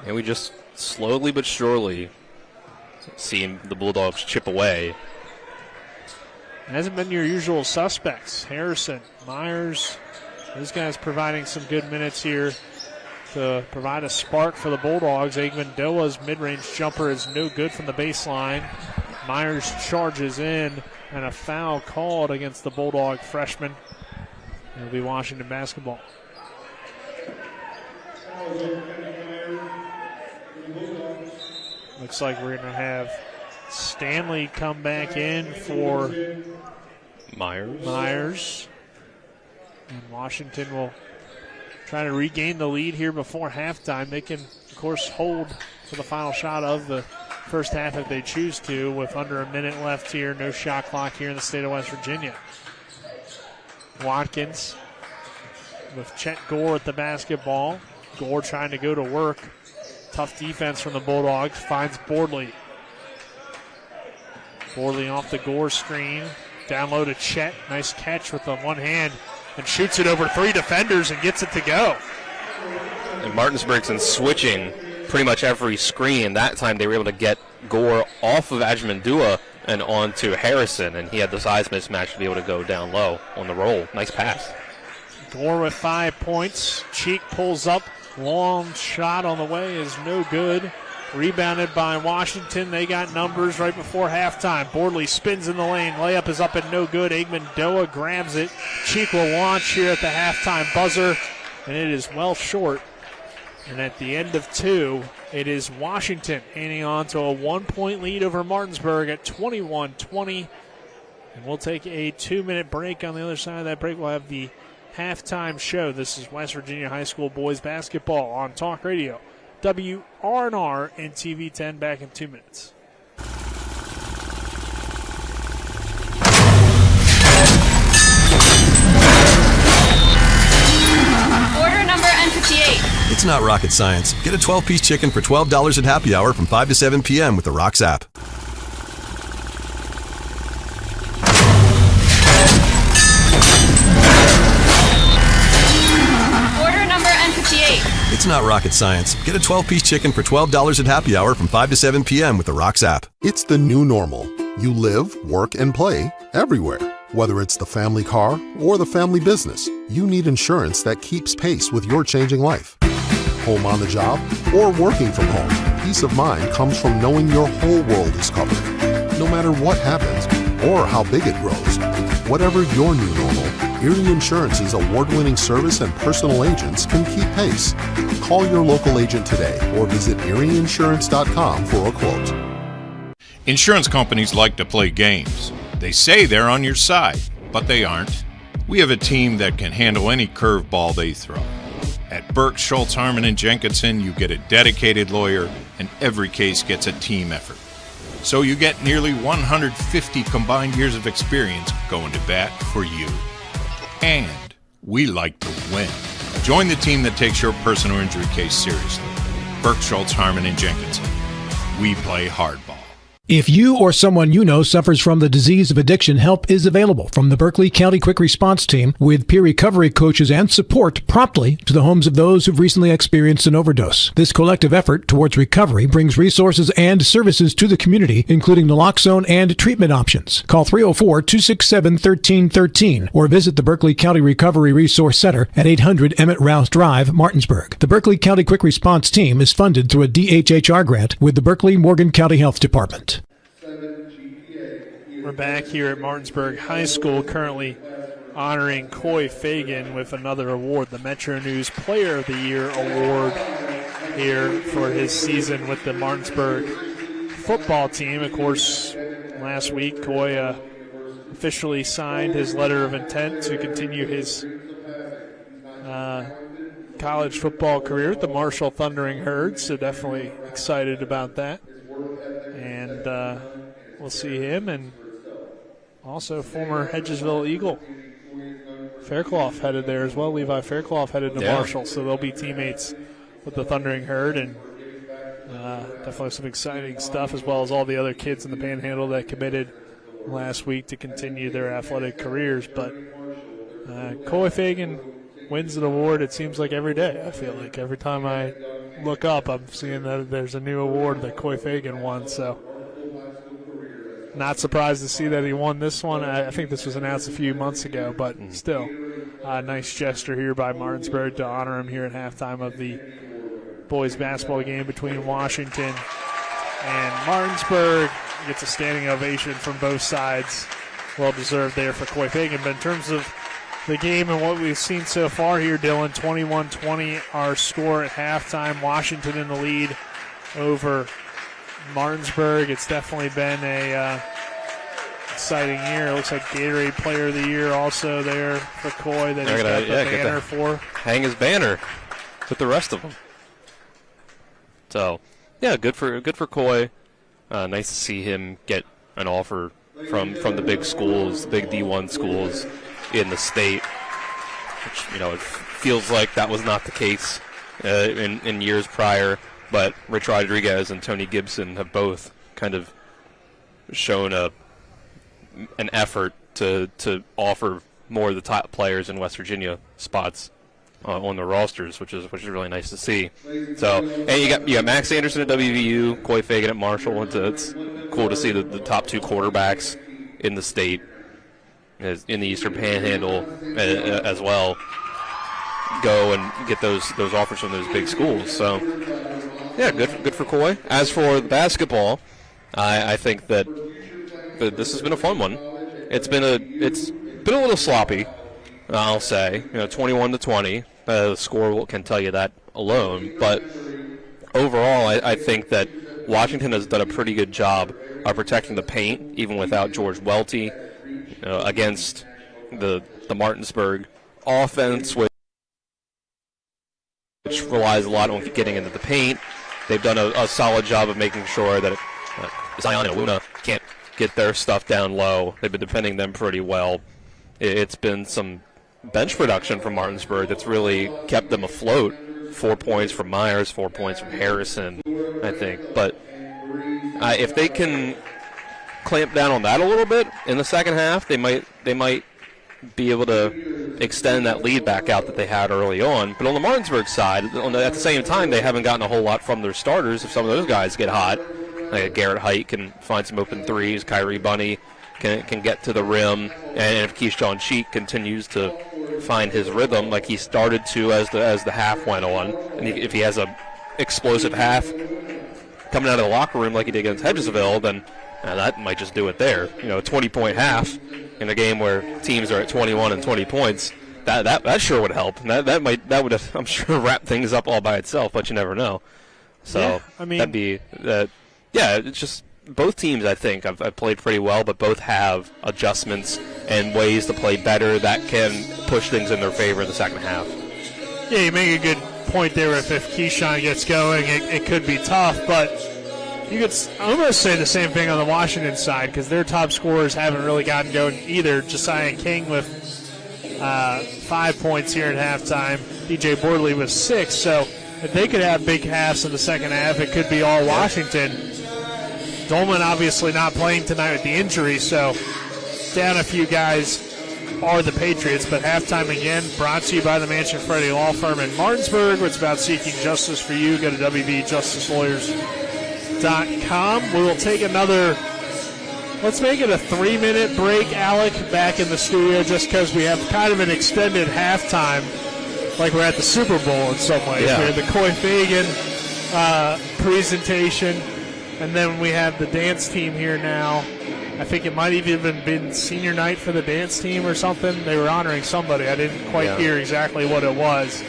And we just slowly but surely seeing the Bulldogs chip away. It hasn't been your usual suspects. Harrison, Myers, those guys providing some good minutes here to provide a spark for the Bulldogs. Igmandoa's mid-range jumper is no good from the baseline. Myers charges in, and a foul called against the Bulldog freshman. It'll be Washington basketball. Looks like we're going to have Stanley come back in for Myers. And Washington will try to regain the lead here before halftime. They can, of course, hold for the final shot of the first half if they choose to, with under a minute left here. No shot clock here in the state of West Virginia. Watkins with Chet Gore at the basketball. Gore trying to go to work. Tough defense from the Bulldogs. Finds Boardley. Boardley off the Gore screen. Down low to Chet. Nice catch with the one hand. And shoots it over 3 defenders and gets it to go. And Martinsburg's in switching pretty much every screen. That time they were able to get Gore off of Ajmandua and onto Harrison, and he had the size mismatch to be able to go down low on the roll. Nice pass. Gore with 5 points. Cheek pulls up. Long shot on the way is no good. Rebounded by Washington. They got numbers right before halftime. Boardley spins in the lane. Layup is up and no good. Igmandoa grabs it. Cheek will launch here at the halftime buzzer, and it is well short. And at the end of 2, it is Washington hanging on to a 1-point lead over Martinsburg at 21-20. And we'll take a 2-minute break. On the other side of that break, we'll have the halftime show. This is West Virginia High School boys basketball on Talk Radio, WRNR and TV 10. Back in 2 minutes. Order number N58. It's not rocket science. Get a 12-piece chicken for $12 at happy hour from 5 to 7 p.m. with the Rocks app. It's not rocket science. Get a 12-piece chicken for $12 at happy hour from 5 to 7 p.m. with the Rocks app. It's the new normal. You live, work, and play everywhere. Whether it's the family car or the family business, you need insurance that keeps pace with your changing life. Home on the job or working from home, peace of mind comes from knowing your whole world is covered. No matter what happens or how big it grows, whatever your new normal, Erie Insurance's award-winning service and personal agents can keep pace. Call your local agent today or visit erieinsurance.com for a quote. Insurance companies like to play games. They say they're on your side, but they aren't. We have a team that can handle any curveball they throw. At Burke, Schultz, Harmon, and Jenkinson, you get a dedicated lawyer, and every case gets a team effort. So you get nearly 150 combined years of experience going to bat for you. And we like to win. Join the team that takes your personal injury case seriously. Burke, Schultz, Harmon, and Jenkinson. We play hardball. If you or someone you know suffers from the disease of addiction, help is available from the Berkeley County Quick Response Team with peer recovery coaches and support promptly to the homes of those who've recently experienced an overdose. This collective effort towards recovery brings resources and services to the community, including naloxone and treatment options. Call 304-267-1313 or visit the Berkeley County Recovery Resource Center at 800 Emmett Rouse Drive, Martinsburg. The Berkeley County Quick Response Team is funded through a DHHR grant with the Berkeley Morgan County Health Department. We're back here at Martinsburg High School, currently honoring Coy Fagan with another award, the Metro News Player of the Year Award here for his season with the Martinsburg football team. Of course, last week, Coy officially signed his letter of intent to continue his college football career with the Marshall Thundering Herd, so definitely excited about that. And we'll see him, and also former Hedgesville Eagle Fairclough headed there as well. Levi Fairclough headed to Marshall, so they'll be teammates with the Thundering Herd, and definitely some exciting stuff, as well as all the other kids in the Panhandle that committed last week to continue their athletic careers. But Coy Fagan wins an award, it seems like every day. I feel like every time I look up, I'm seeing that there's a new award that Coy Fagan won, so not surprised to see that he won this one. I think this was announced a few months ago, but still a nice gesture here by Martinsburg to honor him here at halftime of the boys basketball game between Washington and Martinsburg. Gets a standing ovation from both sides. Well deserved there for Coy Fagan. But in terms of the game and what we've seen so far here, Dylan, 21-20 our score at halftime. Washington in the lead over Martinsburg. It's definitely been a exciting year. It looks like Gatorade Player of the Year also there for Coy that he's got the banner for. Hang his banner with the rest of them. So, yeah, good for Coy. Nice to see him get an offer from the big schools, big D1 schools in the state. Which, it feels like that was not the case in years prior. But Rich Rodriguez and Tony Gibson have both kind of shown an effort to offer more of the top players in West Virginia spots on the rosters, which is really nice to see. So, and you got Max Anderson at WVU, Coy Fagan at Marshall. It's cool to see the top two quarterbacks in the state, in the Eastern Panhandle as well, go and get those offers from those big schools. So, yeah, good for Coy. As for the basketball, I think that this has been a fun one. It's been a little sloppy, I'll say. 21-20. The score can tell you that alone. But overall, I think that Washington has done a pretty good job of protecting the paint, even without George Welty, against the Martinsburg offense, which relies a lot on getting into the paint. They've done a solid job of making sure that Zion and Luna can't get their stuff down low. They've been defending them pretty well. It's been some bench production from Martinsburg that's really kept them afloat. 4 points from Myers, 4 points from Harrison, I think. But if they can clamp down on that a little bit in the second half, they might be able to extend that lead back out that they had early on. But on the Martinsburg side, at the same time, they haven't gotten a whole lot from their starters. If some of those guys get hot, like Garrett Height can find some open threes, Kyrie Bunny can get to the rim, and if Keyshawn Cheek continues to find his rhythm like he started to as the half went on, and if he has a explosive half coming out of the locker room like he did against Hedgesville, then that might just do it there. A 20-point half in a game where teams are at 21 and 20 points, that sure would help. That would I'm sure wrap things up all by itself, but you never know. So yeah, I mean, that'd be it's just both teams I think have played pretty well, but both have adjustments and ways to play better that can push things in their favor in the second half. Yeah, you make a good point there. If Keyshawn gets going, it could be tough, but you could almost say the same thing on the Washington side because their top scorers haven't really gotten going either. Josiah King with 5 points here at halftime. DJ Bordley with 6. So if they could have big halves in the second half, it could be all Washington. Dolman obviously not playing tonight with the injury, so down a few guys are the Patriots. But halftime again brought to you by the Mansion Freddie Law Firm in Martinsburg. It's about seeking justice for you. Go to wvjusticelawyers.com. We will take another, let's make it a 3-minute break, Alec, back in the studio, just because we have kind of an extended halftime, like we're at the Super Bowl in some ways. Yeah. We had the Coy Fagan presentation, and then we have the dance team here now. I think it might even have been senior night for the dance team or something. They were honoring somebody. I didn't quite hear exactly what it was,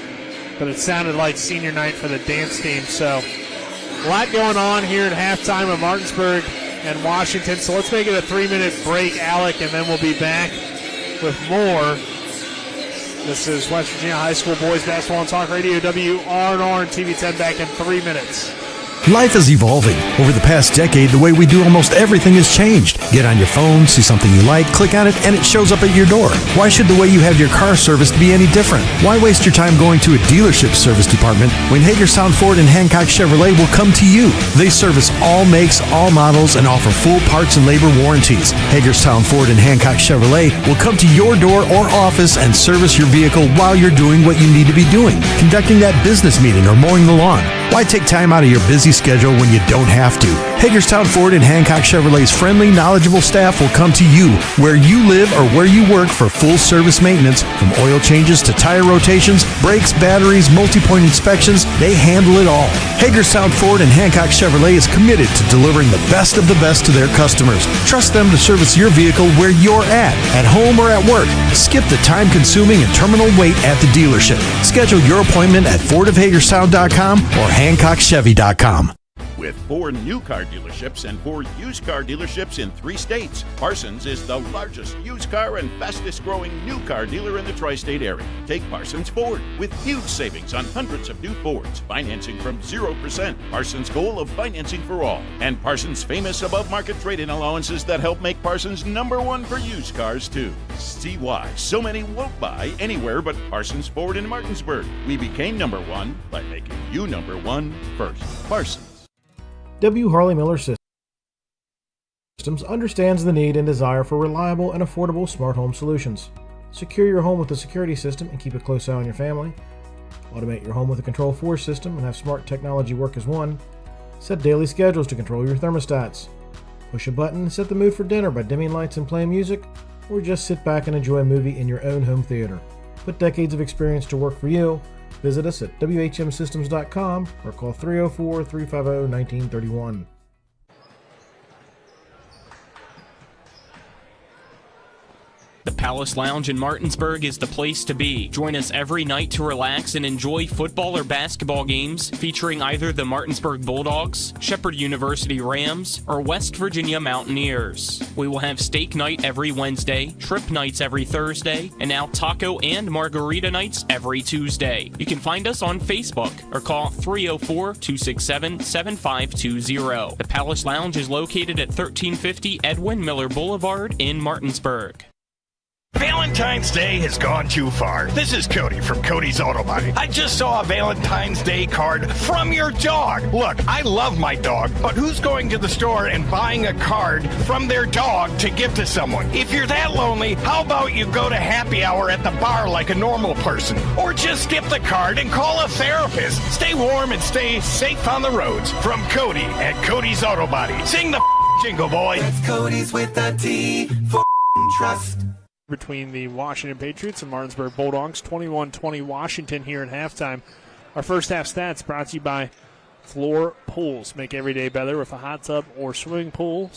but it sounded like senior night for the dance team. So a lot going on here at halftime of Martinsburg and Washington. So let's make it a 3-minute break, Alec, and then we'll be back with more. This is West Virginia High School Boys Basketball and Talk Radio, WRNR and TV 10, back in 3 minutes. Life is evolving. Over the past decade, the way we do almost everything has changed. Get on your phone, see something you like, click on it, and it shows up at your door. Why should the way you have your car serviced be any different? Why waste your time going to a dealership service department when Hagerstown Ford and Hancock Chevrolet will come to you? They service all makes, all models, and offer full parts and labor warranties. Hagerstown Ford and Hancock Chevrolet will come to your door or office and service your vehicle while you're doing what you need to be doing, conducting that business meeting or mowing the lawn. Why take time out of your busy schedule when you don't have to? Hagerstown Ford and Hancock Chevrolet's friendly, knowledgeable staff will come to you where you live or where you work for full service maintenance, from oil changes to tire rotations, brakes, batteries, multi-point inspections. They handle it all. Hagerstown Ford and Hancock Chevrolet is committed to delivering the best of the best to their customers. Trust them to service your vehicle where you're at home or at work. Skip the time-consuming and terminal wait at the dealership. Schedule your appointment at FordofHagerstown.com or HancockChevy.com. With 4 new car dealerships and 4 used car dealerships in 3 states, Parsons is the largest used car and fastest growing new car dealer in the tri-state area. Take Parsons Ford with huge savings on hundreds of new Fords, financing from 0%, Parsons' goal of financing for all, and Parsons' famous above-market trade-in allowances that help make Parsons #1 for used cars too. See why so many won't buy anywhere but Parsons Ford in Martinsburg. We became #1 by making you #1 first. Parsons. W. Harley Miller Systems understands the need and desire for reliable and affordable smart home solutions. Secure your home with a security system and keep a close eye on your family. Automate your home with a Control4 system and have smart technology work as one. Set daily schedules to control your thermostats. Push a button and set the mood for dinner by dimming lights and playing music, or just sit back and enjoy a movie in your own home theater. Put decades of experience to work for you. Visit us at WHMsystems.com or call 304-350-1931. The Palace Lounge in Martinsburg is the place to be. Join us every night to relax and enjoy football or basketball games featuring either the Martinsburg Bulldogs, Shepherd University Rams, or West Virginia Mountaineers. We will have steak night every Wednesday, shrimp nights every Thursday, and now taco and margarita nights every Tuesday. You can find us on Facebook or call 304-267-7520. The Palace Lounge is located at 1350 Edwin Miller Boulevard in Martinsburg. Valentine's Day has gone too far. This is Cody from Cody's Auto Body. I just saw a Valentine's Day card from your dog. Look, I love my dog, but who's going to the store and buying a card from their dog to give to someone? If you're that lonely, how about you go to happy hour at the bar like a normal person? Or just skip the card and call a therapist. Stay warm and stay safe on the roads. From Cody at Cody's Auto Body. Sing the jingle, boy. That's Cody's with a T for trust. Between the Washington Patriots and Martinsburg Bulldogs, 21-20 Washington here at halftime. Our first half stats brought to you by Floor Pools. Make every day better with a hot tub or swimming pool.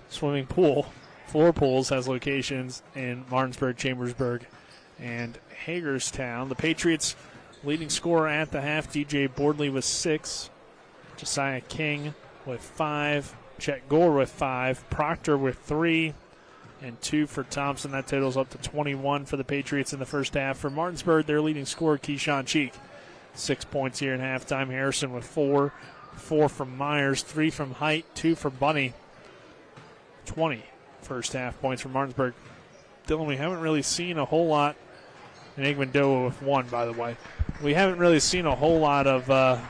Floor Pools has locations in Martinsburg, Chambersburg, and Hagerstown. The Patriots leading scorer at the half, DJ Bordley with 6, Josiah King with 5, Chet Gore with 5, Proctor with 3, and 2 for Thompson. That totals up to 21 for the Patriots in the first half. For Martinsburg, their leading scorer, Keyshawn Cheek, 6 points here at halftime. Harrison with 4, 4 from Myers, 3 from Height, 2 for Bunny. 20 first half points for Martinsburg. Dylan, we haven't really seen a whole lot and Igmandoa with 1, by the way. We haven't really seen a whole lot of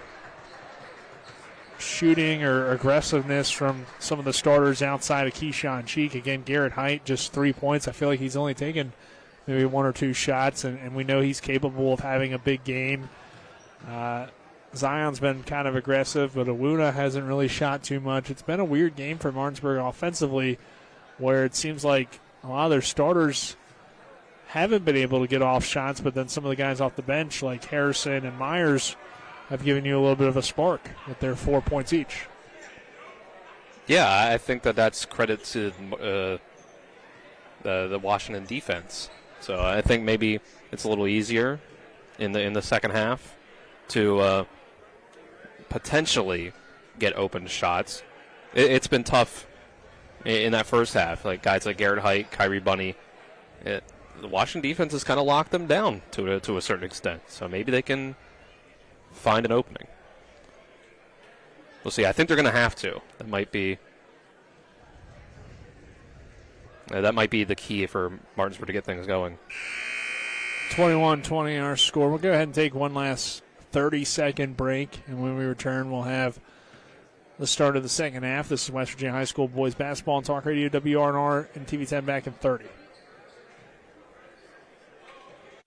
shooting or aggressiveness from some of the starters outside of Keyshawn Cheek. Again, Garrett Height, just 3 points. I feel like he's only taken maybe 1 or 2 shots, and we know he's capable of having a big game. Zion's been kind of aggressive, but Awuna hasn't really shot too much. It's been a weird game for Martinsburg offensively, where it seems like a lot of their starters haven't been able to get off shots, but then some of the guys off the bench, like Harrison and Myers, have given you a little bit of a spark with their 4 points each. Yeah, I think that's credit to the Washington defense. So I think maybe it's a little easier in the second half to potentially get open shots. It's been tough in that first half. Like guys like Garrett Height, Kyrie Bunny, the Washington defense has kind of locked them down to a certain extent. So maybe they can find an opening. We'll see. I think they're going to have to. That might be the key for Martinsburg to get things going. 21-20 our score. We'll go ahead and take one last 30-second break, and when we return, we'll have the start of the second half. This is West Virginia High School boys basketball on Talk Radio, WRNR, and TV10 back in 30.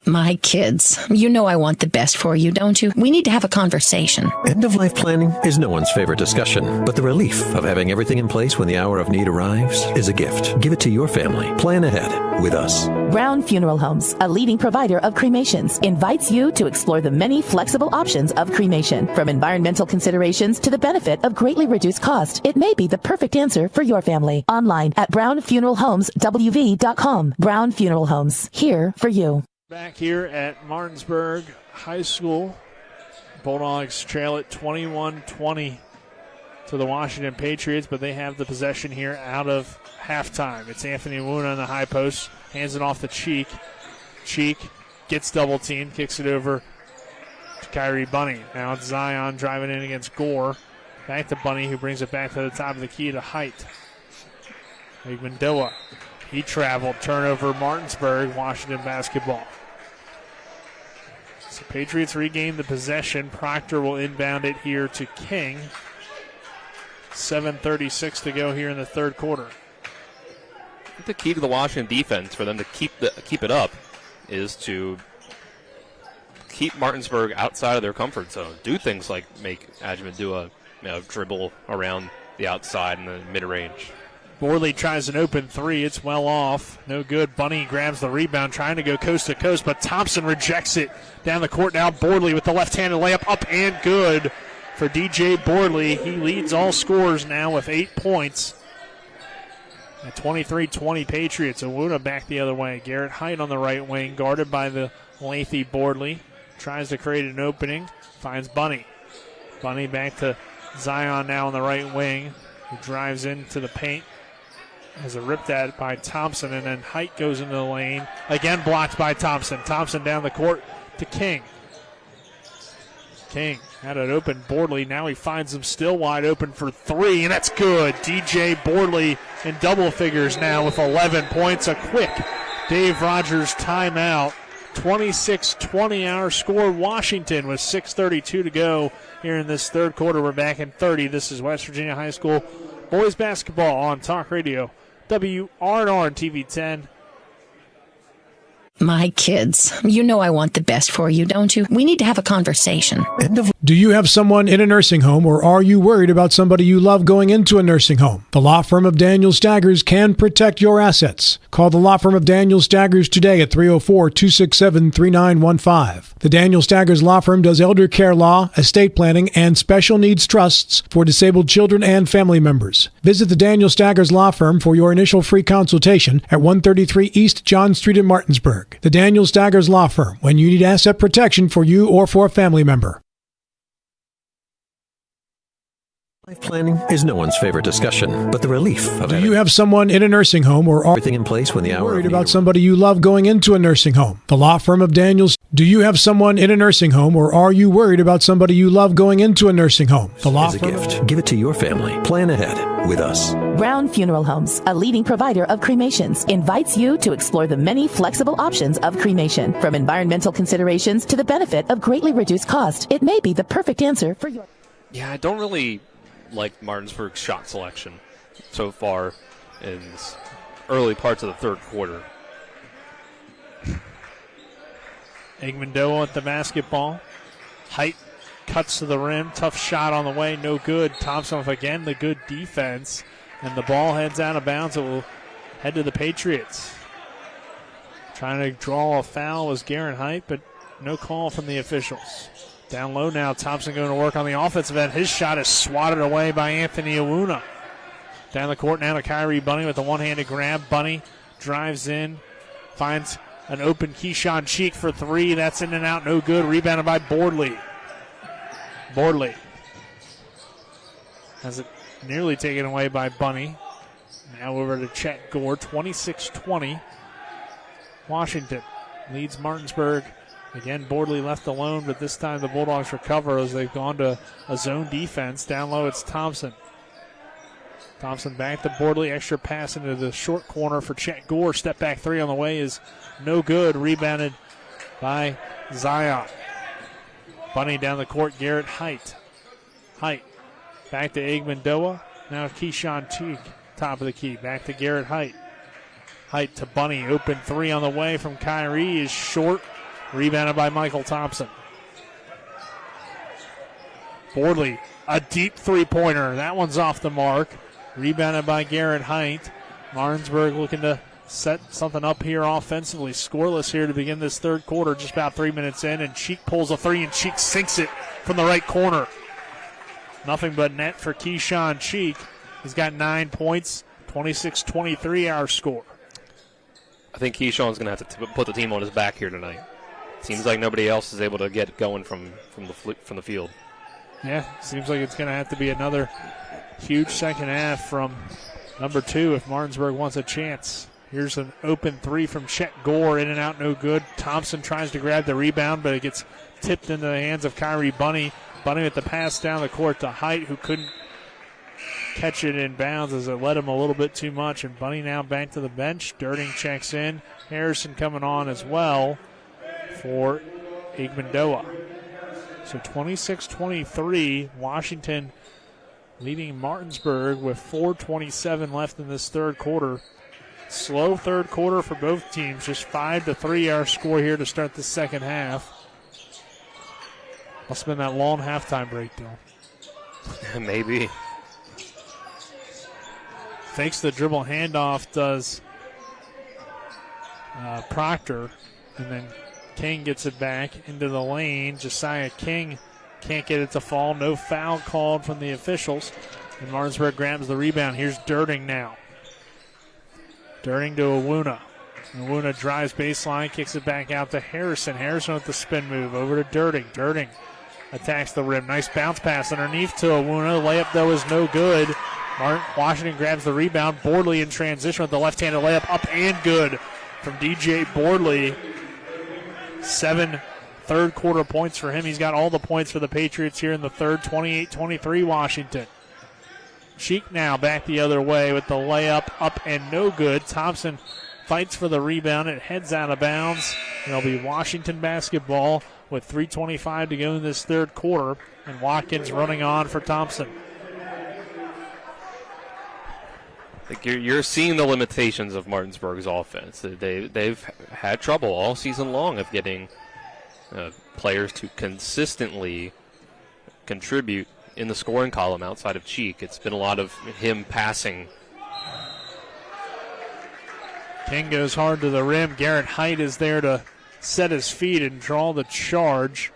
My kids, you know I want the best for you, don't you? We need to have a conversation. End-of-life planning is no one's favorite discussion, but the relief of having everything in place when the hour of need arrives is a gift. Give it to your family. Plan ahead with us. Brown Funeral Homes, a leading provider of cremations, invites you to explore the many flexible options of cremation. From environmental considerations to the benefit of greatly reduced cost, it may be the perfect answer for your family. Online at brownfuneralhomeswv.com. Brown Funeral Homes, here for you. Back here at Martinsburg High School, Bulldogs trail it 21-20 to the Washington Patriots, but they have the possession here out of halftime. It's Anthony Awuna on the high post, hands it off to Cheek. Cheek gets double teamed, kicks it over to Kyrie Bunny. Now it's Zion driving in against Gore. Back to Bunny, who brings it back to the top of the key to Height. Igmandoa, he traveled, turnover Martinsburg, Washington basketball. So Patriots regain the possession. Proctor will inbound it here to King. 7:36 to go here in the third quarter. I think the key to the Washington defense for them to keep it up is to keep Martinsburg outside of their comfort zone. Do things like make Adjman do a dribble around the outside in the mid-range. Borley tries an open three. It's well off. No good. Bunny grabs the rebound, trying to go coast to coast, but Thompson rejects it down the court. Now Borley with the left-handed layup, up and good for DJ Borley. He leads all scorers now with 8 points. At 23-20 Patriots. Awuna back the other way. Garrett Height on the right wing, guarded by the lengthy Borley. Tries to create an opening. Finds Bunny. Bunny back to Zion now on the right wing. He drives into the paint. Has a ripped at by Thompson, and then Height goes into the lane. Again blocked by Thompson. Thompson down the court to King. King had it open. Borley, now he finds him still wide open for three, and that's good. DJ Borley in double figures now with 11 points. A quick Dave Rogers timeout. 26-20 our score. Washington with 6:32 to go here in this third quarter. We're back in 30. This is West Virginia High School boys basketball on Talk Radio, WRNR and TV10. My kids, you know I want the best for you, don't you? We need to have a conversation. Do you have someone in a nursing home, or are you worried about somebody you love going into a nursing home? The law firm of Daniel Staggers can protect your assets. Call the law firm of Daniel Staggers today at 304-267-3915. The Daniel Staggers Law Firm does elder care law, estate planning, and special needs trusts for disabled children and family members. Visit the Daniel Staggers Law Firm for your initial free consultation at 133 East John Street in Martinsburg. The Daniel Staggers Law Firm, when you need asset protection for you or for a family member. Life planning is no one's favorite discussion, but the relief of Do having you have someone in a nursing home or are everything in place when the hour worried of about need somebody you love going into a nursing home? The law firm of Daniels. Do you have someone in a nursing home or are you worried about somebody you love going into a nursing home? The law is a firm gift. Give it to your family. Plan ahead with us. Brown Funeral Homes, a leading provider of cremations, invites you to explore the many flexible options of cremation. From environmental considerations to the benefit of greatly reduced cost, it may be the perfect answer for your... Yeah, I don't really like Martinsburg's shot selection so far in early parts of the third quarter. Igmandoa at the basketball. Height cuts to the rim. Tough shot on the way. No good. Thompson with again the good defense. And the ball heads out of bounds. It will head to the Patriots. Trying to draw a foul was Garrett Height, but no call from the officials. Down low now. Thompson going to work on the offensive end. His shot is swatted away by Anthony Awuna. Down the court now to Kyrie Bunny with a one-handed grab. Bunny drives in. Finds an open Keyshawn Cheek for three. That's in and out. No good. Rebounded by Bordley. Bordley has it nearly taken away by Bunny. Now over to Chet Gore. 26-20. Washington leads Martinsburg. Again, Bordley left alone, but this time the Bulldogs recover as they've gone to a zone defense. Down low, it's Thompson. Thompson back to Bordley. Extra pass into the short corner for Chet Gore. Step back three on the way is no good. Rebounded by Zion. Bunny down the court. Garrett Height. Height back to Igmandoa. Now Keyshawn Cheek, top of the key. Back to Garrett Height. Height to Bunny. Open three on the way from Kyrie is short. Rebounded by Michael Thompson. Bordley, a deep three-pointer. That one's off the mark. Rebounded by Garrett Height. Martinsburg looking to set something up here offensively. Scoreless here to begin this third quarter, just about 3 minutes in, and Cheek pulls a three, and Cheek sinks it from the right corner. Nothing but net for Keyshawn Cheek. He's got 9 points, 26-23 our score. I think Keyshawn's going to have to put the team on his back here tonight. Seems like nobody else is able to get going from the field. Yeah, seems like it's going to have to be another huge second half from number 2 if Martinsburg wants a chance. Here's an open three from Chet Gore, in and out, no good. Thompson tries to grab the rebound, but it gets tipped into the hands of Kyrie Bunny. Bunny with the pass down the court to Height, who couldn't catch it in bounds as it led him a little bit too much. And Bunny now back to the bench. Durting checks in. Harrison coming on as well for Igmandoa. So 26-23, Washington leading Martinsburg with 4:27 left in this third quarter. Slow third quarter for both teams, just 5-3 our score here to start the second half. Must have been that long halftime break, though. Maybe. Fakes the dribble handoff, does Proctor, and then King gets it back into the lane. Josiah King can't get it to fall. No foul called from the officials. And Martinsburg grabs the rebound. Here's Durting now. Durting to Awuna. Awuna drives baseline, kicks it back out to Harrison. Harrison with the spin move over to Durting. Durting attacks the rim. Nice bounce pass underneath to Awuna. Layup, though, is no good. Washington grabs the rebound. Bordley in transition with the left-handed layup. Up and good from DJ Bordley. 7 third quarter points for him. He's got all the points for the Patriots here in the third. 28-23 Washington. Cheek now back the other way with the layup up and no good. Thompson fights for the rebound. It heads out of bounds. It'll be Washington basketball with 3:25 to go in this third quarter. And Watkins running on for Thompson. You're seeing the limitations of Martinsburg's offense. They've had trouble all season long of getting players to consistently contribute in the scoring column outside of Cheek. It's been a lot of him passing. King goes hard to the rim. Garrett Height is there to set his feet and draw the charge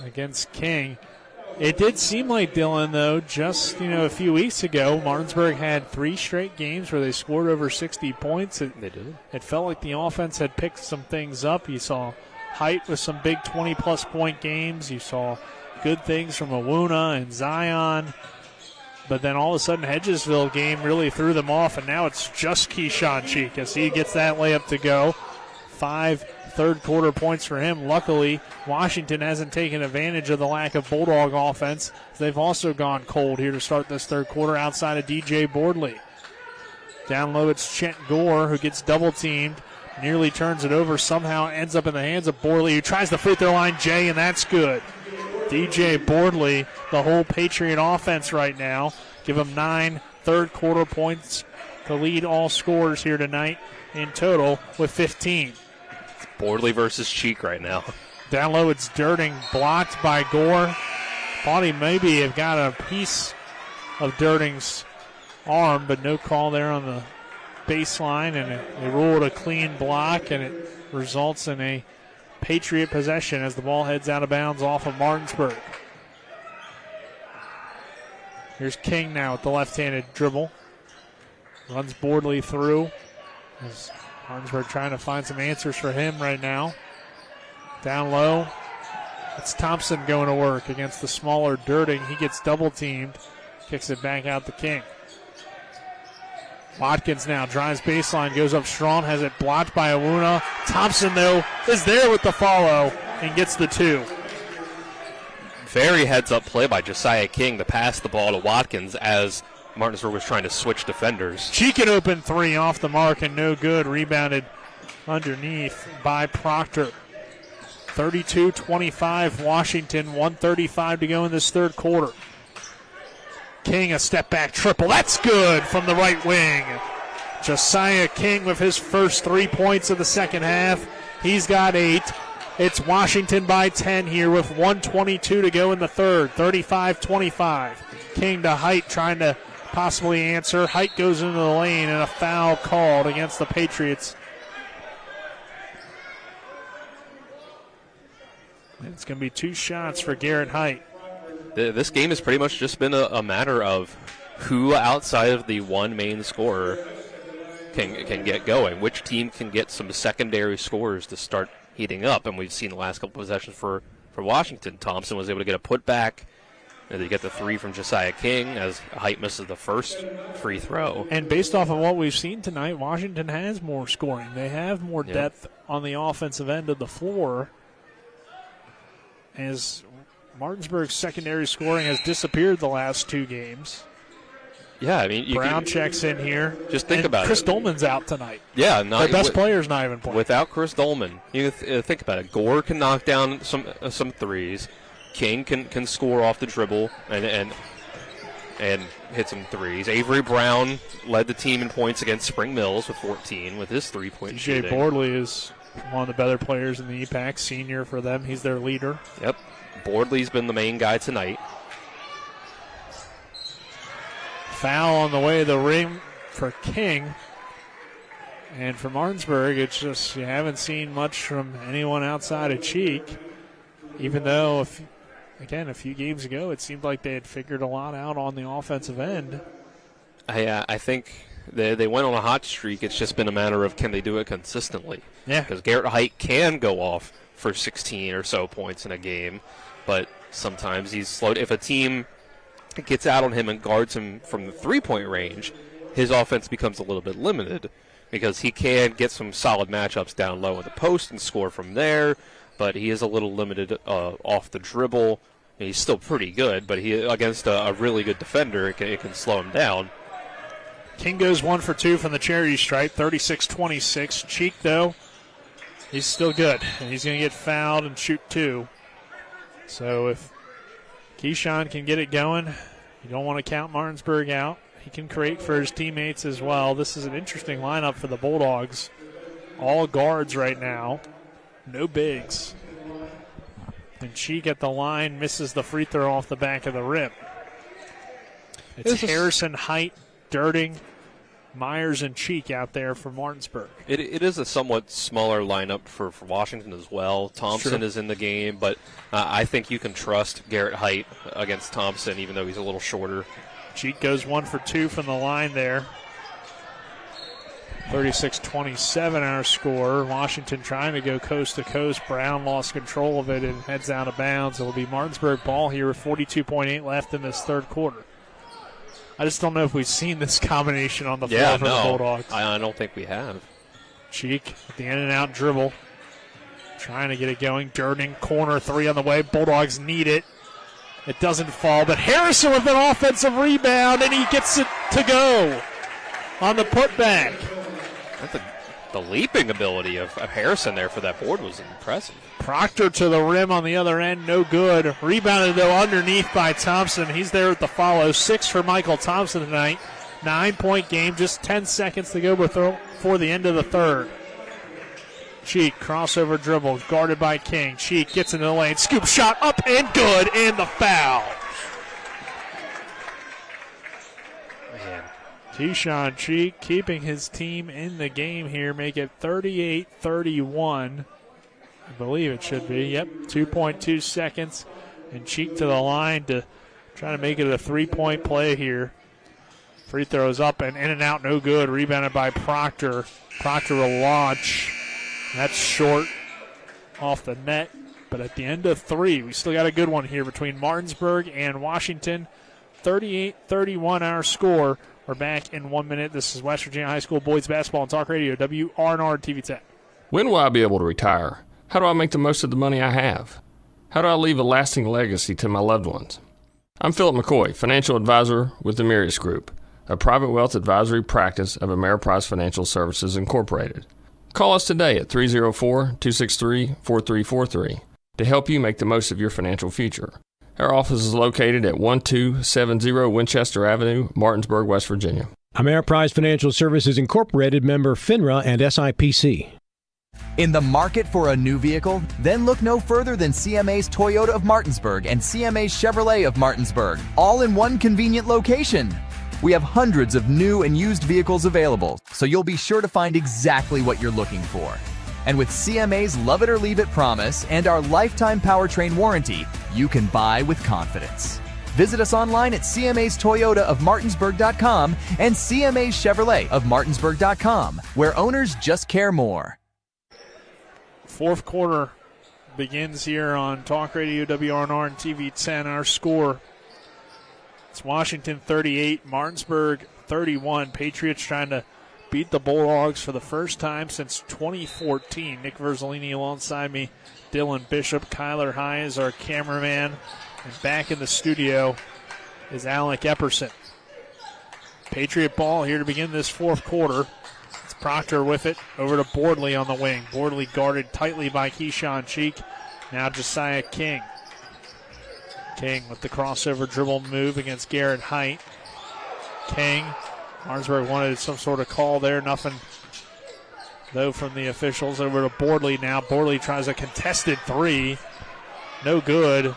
against King. It did seem like, Dylan, though, just a few weeks ago, Martinsburg had 3 straight games where they scored over 60 points. They did. It felt like the offense had picked some things up. You saw Height with some big 20-plus point games. You saw good things from Awuna and Zion. But then all of a sudden, Hedgesville game really threw them off, and now it's just Keyshawn Cheek as he gets that layup to go. 5 third-quarter points for him. Luckily, Washington hasn't taken advantage of the lack of Bulldog offense. They've also gone cold here to start this third quarter outside of DJ Boardley. Down low, it's Chet Gore, who gets double-teamed, nearly turns it over, somehow ends up in the hands of Boardley, who tries the free throw line, Jay, and that's good. DJ Boardley, the whole Patriot offense right now. Give him 9 third-quarter points to lead all scorers here tonight in total with 15. It's Boardley versus Cheek right now. Down low, it's Durding, blocked by Gore. Thought he maybe have got a piece of Durding's arm, but no call there on the baseline, and they ruled a clean block, and it results in a Patriot possession as the ball heads out of bounds off of Martinsburg. Here's King now with the left-handed dribble. Runs Boardley through. As Martinsburg trying to find some answers for him right now. Down low, it's Thompson going to work against the smaller Durding. He gets double-teamed. Kicks it back out to King. Watkins now drives baseline, goes up strong, has it blocked by Awuna. Thompson, though, is there with the follow and gets the 2. Very heads-up play by Josiah King to pass the ball to Watkins as Martinsburg was trying to switch defenders. Cheek an open 3 off the mark and no good. Rebounded underneath by Proctor. 32-25 Washington, 1:35 to go in this third quarter. King, a step-back triple. That's good from the right wing. Josiah King with his first 3 points of the second half. He's got 8. It's Washington by 10 here with 1:22 to go in the third. 35-25. King to Height trying to possibly answer. Height goes into the lane and a foul called against the Patriots. It's going to be 2 shots for Garrett Height. This game has pretty much just been a matter of who outside of the one main scorer can get going. Which team can get some secondary scorers to start heating up. And we've seen the last couple possessions for Washington. Thompson was able to get a putback. And they get the 3 from Josiah King as Height misses the first free throw. And based off of what we've seen tonight, Washington has more scoring. They have more depth on the offensive end of the floor. As Martinsburg's secondary scoring has disappeared the last 2 games. Yeah, I mean, Brown checks in here. Just think about Chris it. Dolman's out tonight. Yeah, their best player's not even playing. Without Chris Dolman, you think about it. Gore can knock down some threes. King can score off the dribble and hit some threes. Avery Brown led the team in points against Spring Mills with 14 with his 3-point shooting. DJ Boardley is one of the better players in the EPAC, senior for them. He's their leader. Yep. Boardley's been the main guy tonight. Foul on the way to the ring for King. And for Martinsburg, it's just you haven't seen much from anyone outside of Cheek. Even though, a few games ago, it seemed like they had figured a lot out on the offensive end. I think they went on a hot streak. It's just been a matter of can they do it consistently. Yeah. Because Garrett Height can go off for 16 or so points in a game, but sometimes he's slowed. If a team gets out on him and guards him from the 3-point range, his offense becomes a little bit limited because he can get some solid matchups down low in the post and score from there, but he is a little limited off the dribble. He's still pretty good, but he against a really good defender, it can slow him down. King goes 1 for 2 from the charity stripe, 36-26. Cheek, though, he's still good, and he's going to get fouled and shoot 2. So if Keyshawn can get it going, you don't want to count Martinsburg out. He can create for his teammates as well. This is an interesting lineup for the Bulldogs. All guards right now, no bigs. And Cheek at the line misses the free throw off the back of the rim. It's Harrison, Height, Durding, Myers, and Cheek out there for Martinsburg. It is a somewhat smaller lineup for Washington as well. Thompson is in the game, but I think you can trust Garrett Height against Thompson, even though he's a little shorter. Cheek goes 1 for 2 from the line there. 36-27 our score. Washington trying to go coast to coast. Brown lost control of it and heads out of bounds. It'll be Martinsburg ball here with 42.8 left in this third quarter. I just don't know if we've seen this combination on the floor for the Bulldogs. I don't think we have. Cheek with the in-and-out dribble. Trying to get it going. Durden, corner three on the way. Bulldogs need it. It doesn't fall, but Harrison with an offensive rebound, and he gets it to go on the putback. The leaping ability of Harrison there for that board was impressive. Proctor to the rim on the other end, no good. Rebounded, though, underneath by Thompson. He's there at the follow. 6 for Michael Thompson tonight. 9-point game, just 10 seconds to go before the end of the third. Cheek, crossover dribble, guarded by King. Cheek gets into the lane, scoop shot up and good, and the foul. Man. Keyshawn Cheek keeping his team in the game here, make it 38-31. I believe it should be. Yep, 2.2 seconds, and Cheek to the line to try to make it a 3-point play here. Free throws up and in and out, no good. Rebounded by Proctor. Proctor will launch. That's short off the net. But at the end of 3, we still got a good one here between Martinsburg and Washington. 38-31 our score. We're back in 1 minute. This is West Virginia High School Boys Basketball on Talk Radio, WRNR TV 10. When will I be able to retire? How do I make the most of the money I have? How do I leave a lasting legacy to my loved ones? I'm Philip McCoy, financial advisor with the Mirius Group, a private wealth advisory practice of Ameriprise Financial Services Incorporated. Call us today at 304-263-4343 to help you make the most of your financial future. Our office is located at 1270 Winchester Avenue, Martinsburg, West Virginia. Ameriprise Financial Services Incorporated, member FINRA and SIPC. In the market for a new vehicle? Then look no further than CMA's Toyota of Martinsburg and CMA's Chevrolet of Martinsburg, all in one convenient location. We have hundreds of new and used vehicles available, so you'll be sure to find exactly what you're looking for. And with CMA's Love It or Leave It promise and our lifetime powertrain warranty, you can buy with confidence. Visit us online at CMA's-Toyota-of-Martinsburg.com and CMA's Chevrolet of Martinsburg.com, where owners just care more. Fourth quarter begins here on Talk Radio, WRNR, and TV 10. Our score, it's Washington 38, Martinsburg 31. Patriots trying to beat the Bulldogs for the first time since 2014. Nick Verzolini alongside me, Dylan Bishop, Kyler High is our cameraman, and back in the studio is Alec Epperson. Patriot ball here to begin this fourth quarter. It's Proctor with it, over to Bordley on the wing. Bordley guarded tightly by Keyshawn Cheek. Now Josiah King. King with the crossover dribble move against Garrett Height. King, Martinsburg wanted some sort of call there. Nothing, though, from the officials. Over to Bordley now. Bordley tries a contested three. No good.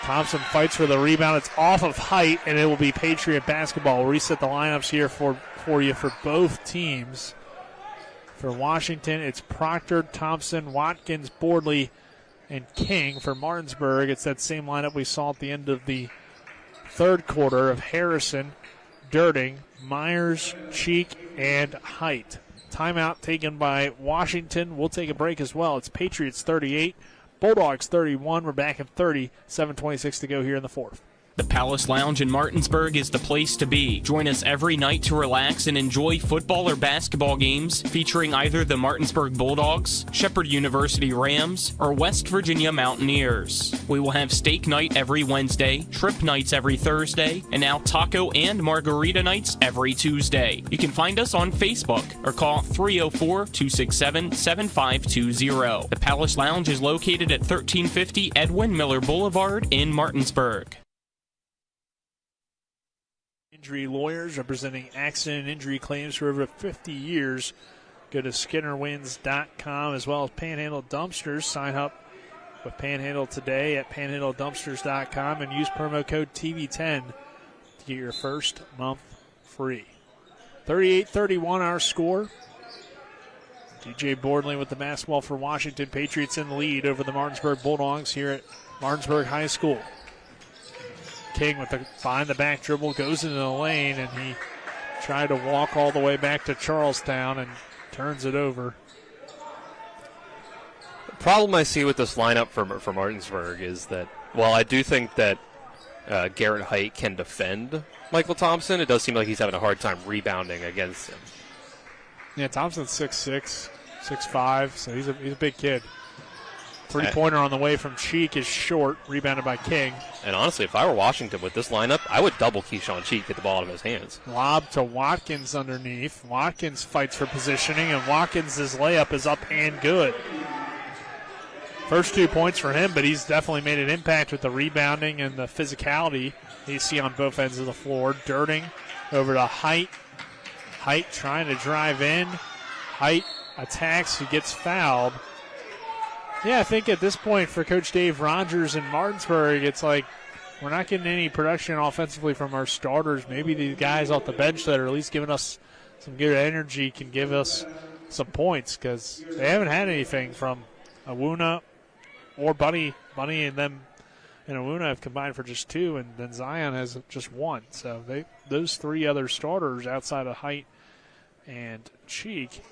Thompson fights for the rebound. It's off of Height, and it will be Patriot basketball. We'll reset the lineups here for you for both teams. For Washington, it's Proctor, Thompson, Watkins, Bordley, and King. For Martinsburg, it's that same lineup we saw at the end of the third quarter of Harrison, Durden, Myers, Cheek, and Height. Timeout taken by Washington. We'll take a break as well. It's Patriots 38, Bulldogs 31. We're back at 30, 7:26 to go here in the fourth. The Palace Lounge in Martinsburg is the place to be. Join us every night to relax and enjoy football or basketball games featuring either the Martinsburg Bulldogs, Shepherd University Rams, or West Virginia Mountaineers. We will have steak night every Wednesday, shrimp nights every Thursday, and now taco and margarita nights every Tuesday. You can find us on Facebook or call 304-267-7520. The Palace Lounge is located at 1350 Edwin Miller Boulevard in Martinsburg. Injury lawyers representing accident and injury claims for over 50 years. Go to SkinnerWins.com as well as Panhandle Dumpsters. Sign up with Panhandle today at PanhandleDumpsters.com and use promo code TV10 to get your first month free. 38-31 our score. DJ Bordley with the basketball for Washington. Patriots in the lead over the Martinsburg Bulldogs here at Martinsburg High School. King with the behind the back dribble goes into the lane, and he tried to walk all the way back to Charlestown and turns it over. The problem I see with this lineup for Martinsburg is that, well, I do think that Garrett Height can defend Michael Thompson, it does seem like he's having a hard time rebounding against him. Yeah, Thompson's 6'6", 6'5", so he's a big kid. Three-pointer on the way from Cheek is short, rebounded by King. And honestly, if I were Washington with this lineup, I would double Keyshawn Cheek, get the ball out of his hands. Lob to Watkins underneath. Watkins fights for positioning, and Watkins' layup is up and good. First 2 points for him, but he's definitely made an impact with the rebounding and the physicality you see on both ends of the floor. Dirting over to Height. Height trying to drive in. Height attacks, he gets fouled. Yeah, I think at this point for Coach Dave Rogers in Martinsburg, it's like we're not getting any production offensively from our starters. Maybe these guys off the bench that are at least giving us some good energy can give us some points, because they haven't had anything from Awuna or Bunny and them and Awuna have combined for just 2, and then Zion has just 1. So those 3 other starters outside of Height and Cheek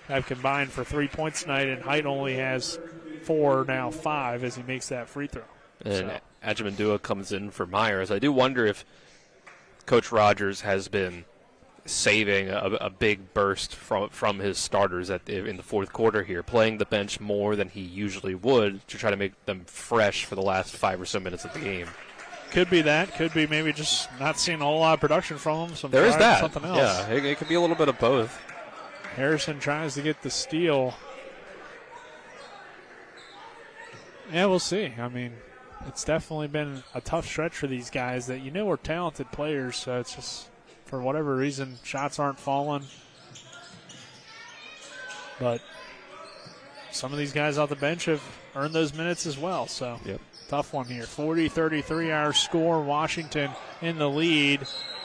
have combined for 3 points tonight, and Height only has 4, now 5, as he makes that free throw. And Ajimandua comes in for Myers. I do wonder if Coach Rogers has been saving a big burst from his starters in the fourth quarter here, playing the bench more than he usually would to try to make them fresh for the last 5 or so minutes of the game. Could be that. Could be maybe just not seeing a whole lot of production from him. There is that. Something else. Yeah, it could be a little bit of both. Harrison tries to get the steal. Yeah, we'll see. I mean, it's definitely been a tough stretch for these guys that are talented players, so it's just, for whatever reason, shots aren't falling. But some of these guys off the bench have earned those minutes as well, so tough one here. 40-33 our score. Washington in the lead,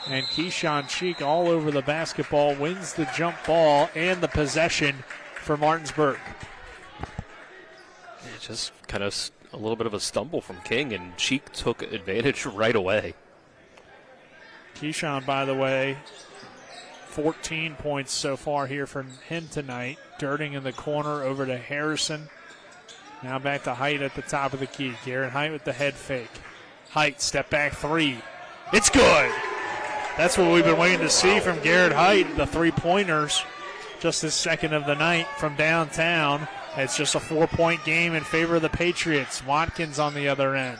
and Keyshawn Cheek all over the basketball wins the jump ball and the possession for Martinsburg. It's just kind of a little bit of a stumble from King, and Cheek took advantage right away. Keyshawn, by the way, 14 points so far here from him tonight. Dirting in the corner over to Harrison. Now back to Height at the top of the key. Garrett Height with the head fake. Height, step back 3. It's good. That's what we've been waiting to see from Garrett Height. The 3-pointers, just his second of the night from downtown. It's just a 4-point game in favor of the Patriots. Watkins on the other end.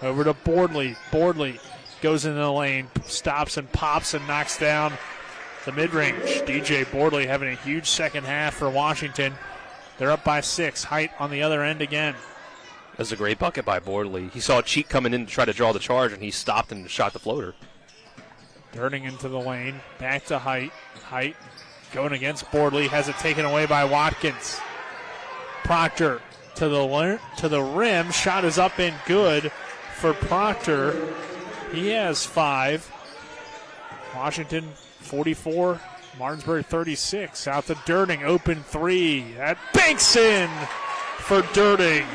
Over to Bordley. Bordley goes into the lane, stops and pops and knocks down the mid-range. DJ Bordley having a huge second half for Washington. They're up by 6. Height on the other end again. That's a great bucket by Bordley. He saw Cheek coming in to try to draw the charge, and he stopped and shot the floater. Turning into the lane. Back to Height. Height going against Bordley. Has it taken away by Watkins. Proctor to the rim. Shot is up and good for Proctor. He has 5. Washington 44, Martinsburg 36. Out to Dirting, open 3. That banks in for Dirting.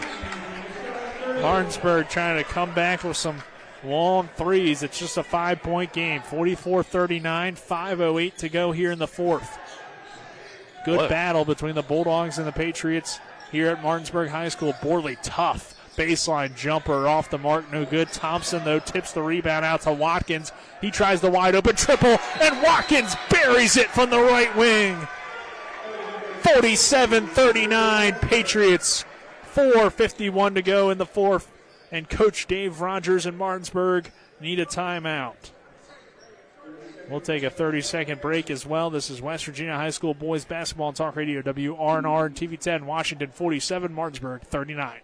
Martinsburg trying to come back with some long threes. It's just a 5-point game. 44-39, 5:08 to go here in the fourth. Good battle between the Bulldogs and the Patriots here at Martinsburg High School. Bordley tough. Baseline jumper off the mark, no good. Thompson, though, tips the rebound out to Watkins. He tries the wide open triple, and Watkins buries it from the right wing. 47-39, Patriots. 4:51 to go in the fourth, and Coach Dave Rogers in Martinsburg need a timeout. We'll take a 30-second break as well. This is West Virginia High School Boys Basketball and Talk Radio, WRNR and TV10, Washington 47, Martinsburg 39.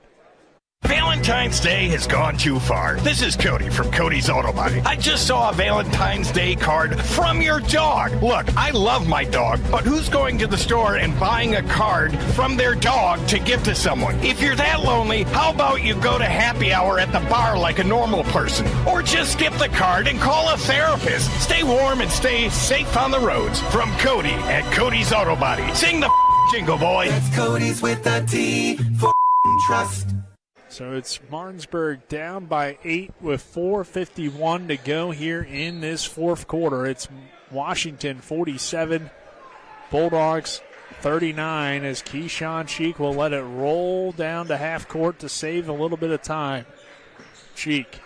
Valentine's Day has gone too far. This is Cody from Cody's Auto Body. I just saw a Valentine's Day card from your dog. Look, I love my dog, but who's going to the store and buying a card from their dog to give to someone? If you're that lonely, how about you go to happy hour at the bar like a normal person? Or just skip the card and call a therapist. Stay warm and stay safe on the roads. From Cody at Cody's Auto Body. Sing the jingle, boy. That's Cody's with a T for trust. So it's Martinsburg down by 8 with 4:51 to go here in this fourth quarter. It's Washington 47, Bulldogs 39, as Keyshawn Cheek will let it roll down to half court to save a little bit of time. Cheek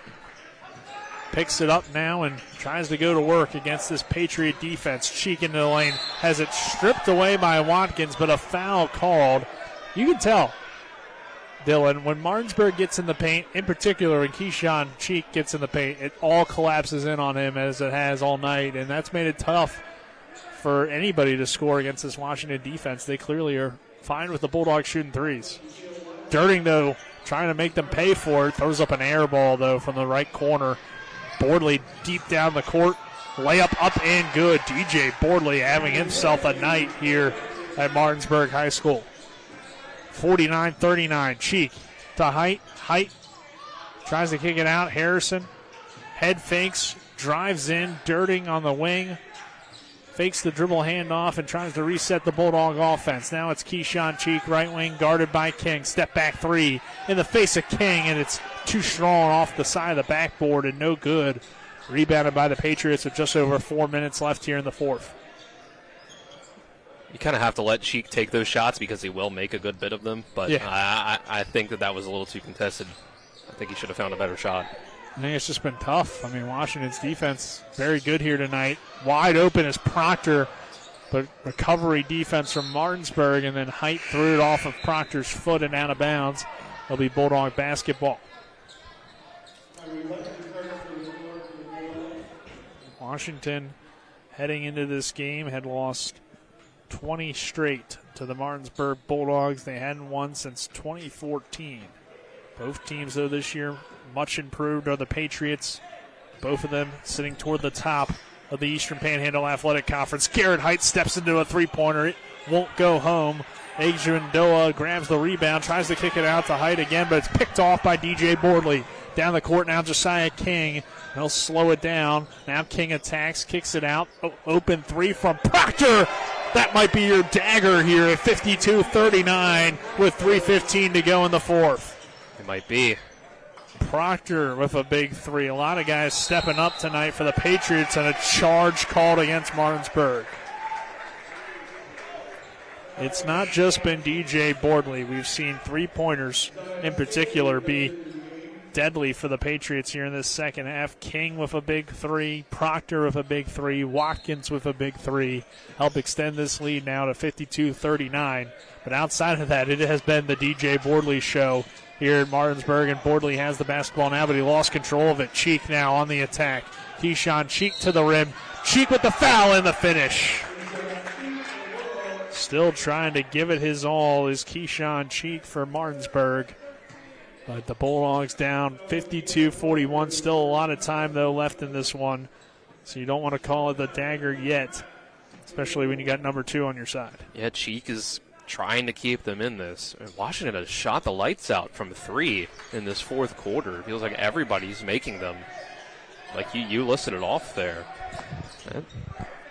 picks it up now and tries to go to work against this Patriot defense. Cheek into the lane, has it stripped away by Watkins, but a foul called. You can tell, Dylan, when Martinsburg gets in the paint, in particular when Keyshawn Cheek gets in the paint, it all collapses in on him as it has all night, and that's made it tough for anybody to score against this Washington defense. They clearly are fine with the Bulldogs shooting threes. Dirting, though, trying to make them pay for it. Throws up an air ball, though, from the right corner. Bordley deep down the court. Layup up and good. DJ Bordley having himself a night here at Martinsburg High School. 49-39. Cheek to Height. Height tries to kick it out. Harrison head fakes. Drives in. Dirting on the wing. Fakes the dribble handoff and tries to reset the Bulldog offense. Now it's Keyshawn Cheek, right wing, guarded by King. Step back three in the face of King, and it's too strong off the side of the backboard and no good. Rebounded by the Patriots with just over 4 minutes left here in the fourth. You kind of have to let Cheek take those shots because he will make a good bit of them, but yeah. I think that was a little too contested. I think he should have found a better shot. I think it's just been tough. I mean, Washington's defense very good here tonight. Wide open is Proctor, but recovery defense from Martinsburg, and then Height threw it off of Proctor's foot and out of bounds. It'll be Bulldog basketball. Washington, heading into this game, had lost 20 straight to the Martinsburg Bulldogs. They hadn't won since 2014. Both teams, though, this year much improved are the Patriots. Both of them sitting toward the top of the Eastern Panhandle Athletic Conference. Garrett Height steps into a three-pointer. It won't go home. Adrian Doa grabs the rebound, tries to kick it out to Height again, but it's picked off by DJ Bordley. Down the court now, Josiah King. He'll slow it down. Now King attacks, kicks it out. Open three from Proctor. That might be your dagger here at 52-39 with 3:15 to go in the fourth. It might be. Proctor with a big three. A lot of guys stepping up tonight for the Patriots, and a charge called against Martinsburg. It's not just been DJ Bordley. We've seen three-pointers in particular be deadly for the Patriots here in this second half. King with a big three, Proctor with a big three, Watkins with a big three. Help extend this lead now to 52-39. But outside of that, it has been the DJ Bordley show here at Martinsburg, and Bordley has the basketball now, but he lost control of it. Cheek now on the attack. Keyshawn Cheek to the rim. Cheek with the foul and the finish. Still trying to give it his all is Keyshawn Cheek for Martinsburg. But the Bulldogs down 52-41. Still a lot of time, though, left in this one. So you don't want to call it the dagger yet, especially when you got number two on your side. Yeah, Cheek is trying to keep them in this. And Washington has shot the lights out from three in this fourth quarter. It feels like everybody's making them. Like you listed it off there.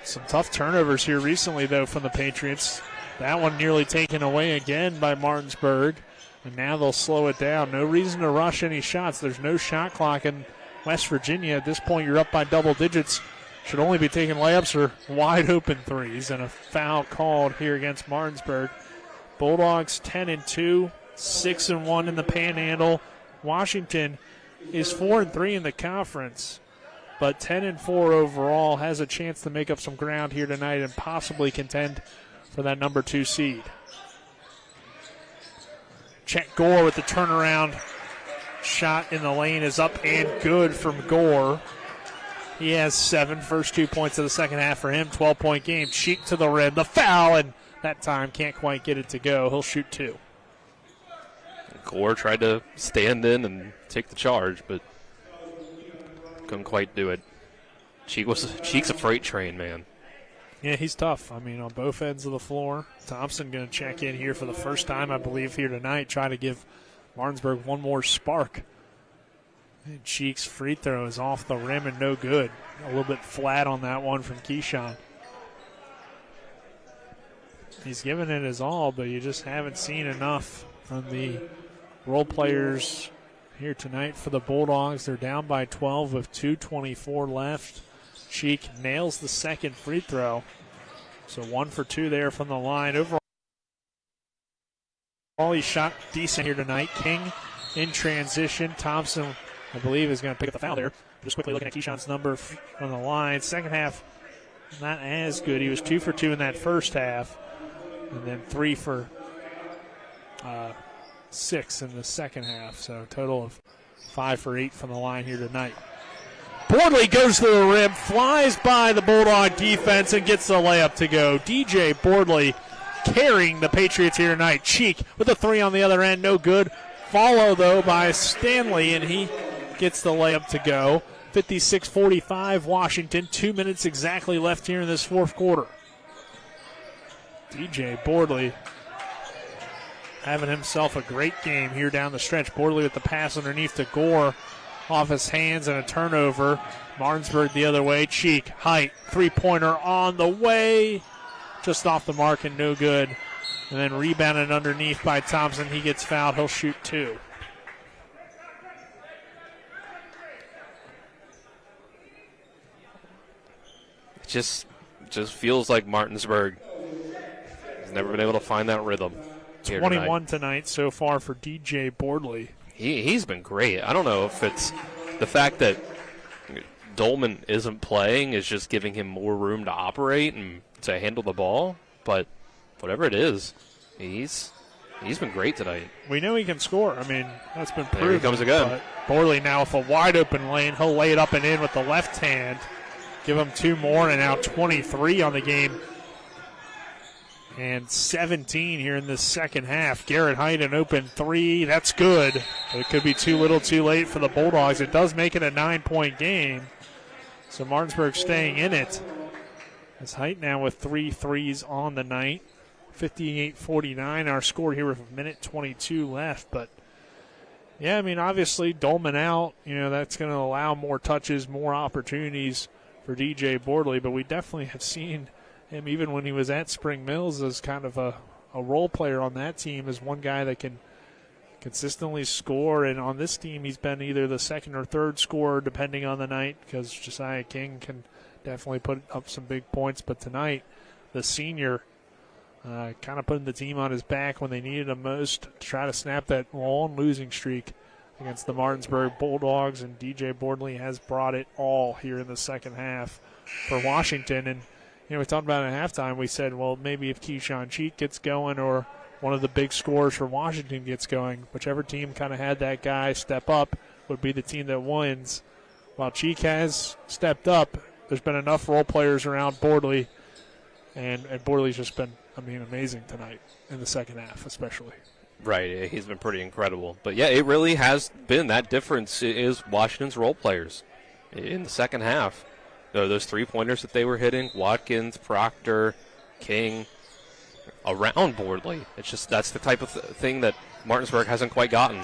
Some tough turnovers here recently, though, from the Patriots. That one nearly taken away again by Martinsburg. And now they'll slow it down. No reason to rush any shots. There's no shot clock in West Virginia. At this point, you're up by double digits. Should only be taking layups or wide open threes. And a foul called here against Martinsburg. Bulldogs 10-2, 6-1 in the Panhandle. Washington is 4-3 in the conference, but 10-4 overall. Has a chance to make up some ground here tonight and possibly contend for that number 2 seed. Chet Gore with the turnaround shot in the lane is up and good from Gore. He has 7. First 2 points of the second half for him. 12-point game. Cheek to the rim. The foul, and that time can't quite get it to go. He'll shoot 2. Gore tried to stand in and take the charge, but couldn't quite do it. Cheek's a freight train, man. Yeah, he's tough. I mean, on both ends of the floor. Thompson going to check in here for the first time, I believe, here tonight, try to give Martinsburg one more spark. And Cheek's free throw is off the rim and no good. A little bit flat on that one from Keyshawn. He's given it his all, but you just haven't seen enough from the role players here tonight for the Bulldogs. They're down by 12 with 2:24 left. Cheek nails the second free throw. So 1 for 2 there from the line. Overall, he shot decent here tonight. King in transition. Thompson I believe, is going to pick up the foul there. Just quickly looking at Keyshawn's number from the line. Second half, not as good. He was 2 for 2 in that first half, and then 3 for 6 in the second half. So a total of 5 for 8 from the line here tonight. Bordley goes to the rim, flies by the Bulldog defense, and gets the layup to go. DJ Bordley carrying the Patriots here tonight. Cheek with a 3 on the other end, no good. Follow, though, by Stanley, and he gets the layup to go. 56-45 Washington. 2 minutes exactly left here in this fourth quarter. DJ Bordley having himself a great game here down the stretch. Bordley with the pass underneath to Gore. Off his hands and a turnover. Martinsburg the other way. Cheek, height, three-pointer on the way. Just off the mark and no good. And then rebounded underneath by Thompson. He gets fouled. He'll shoot 2. It just feels like Martinsburg has never been able to find that rhythm. 21 tonight so far for DJ Bordley. He's been great. I don't know if it's the fact that Dolman isn't playing is just giving him more room to operate and to handle the ball, but whatever it is, he's been great tonight. We know he can score. I mean, that's been proven. There he comes again. Bordley now with a wide open lane. He'll lay it up and in with the left hand. Give him 2 more, and now 23 on the game. And 17 here in the second half. Garrett Height, an open 3. That's good. But it could be too little too late for the Bulldogs. It does make it a 9-point game. So Martinsburg staying in it. As Height now with 3 threes on the night. 58-49 our score here with a minute 22 left. But, yeah, I mean, obviously Dolman out. You know, that's going to allow more touches, more opportunities for DJ Bordley. But we definitely have seen him, even when he was at Spring Mills, as kind of a role player on that team, as one guy that can consistently score. And on this team, he's been either the second or third scorer, depending on the night, because Josiah King can definitely put up some big points. But tonight, the senior kind of putting the team on his back when they needed him most to try to snap that long losing streak against the Martinsburg Bulldogs. And DJ Bordley has brought it all here in the second half for Washington. And you know, we talked about it at halftime. We said, well, maybe if Keyshawn Cheek gets going or one of the big scorers for Washington gets going, whichever team kind of had that guy step up would be the team that wins. While Cheek has stepped up, there's been enough role players around Bordley, and Bordley's just been, I mean, amazing tonight in the second half especially. Right, he's been pretty incredible. But, yeah, it really has been. That difference is Washington's role players in the second half. Those three-pointers that they were hitting, Watkins, Proctor, King, around Bordley. It's just that's the type of thing that Martinsburg hasn't quite gotten.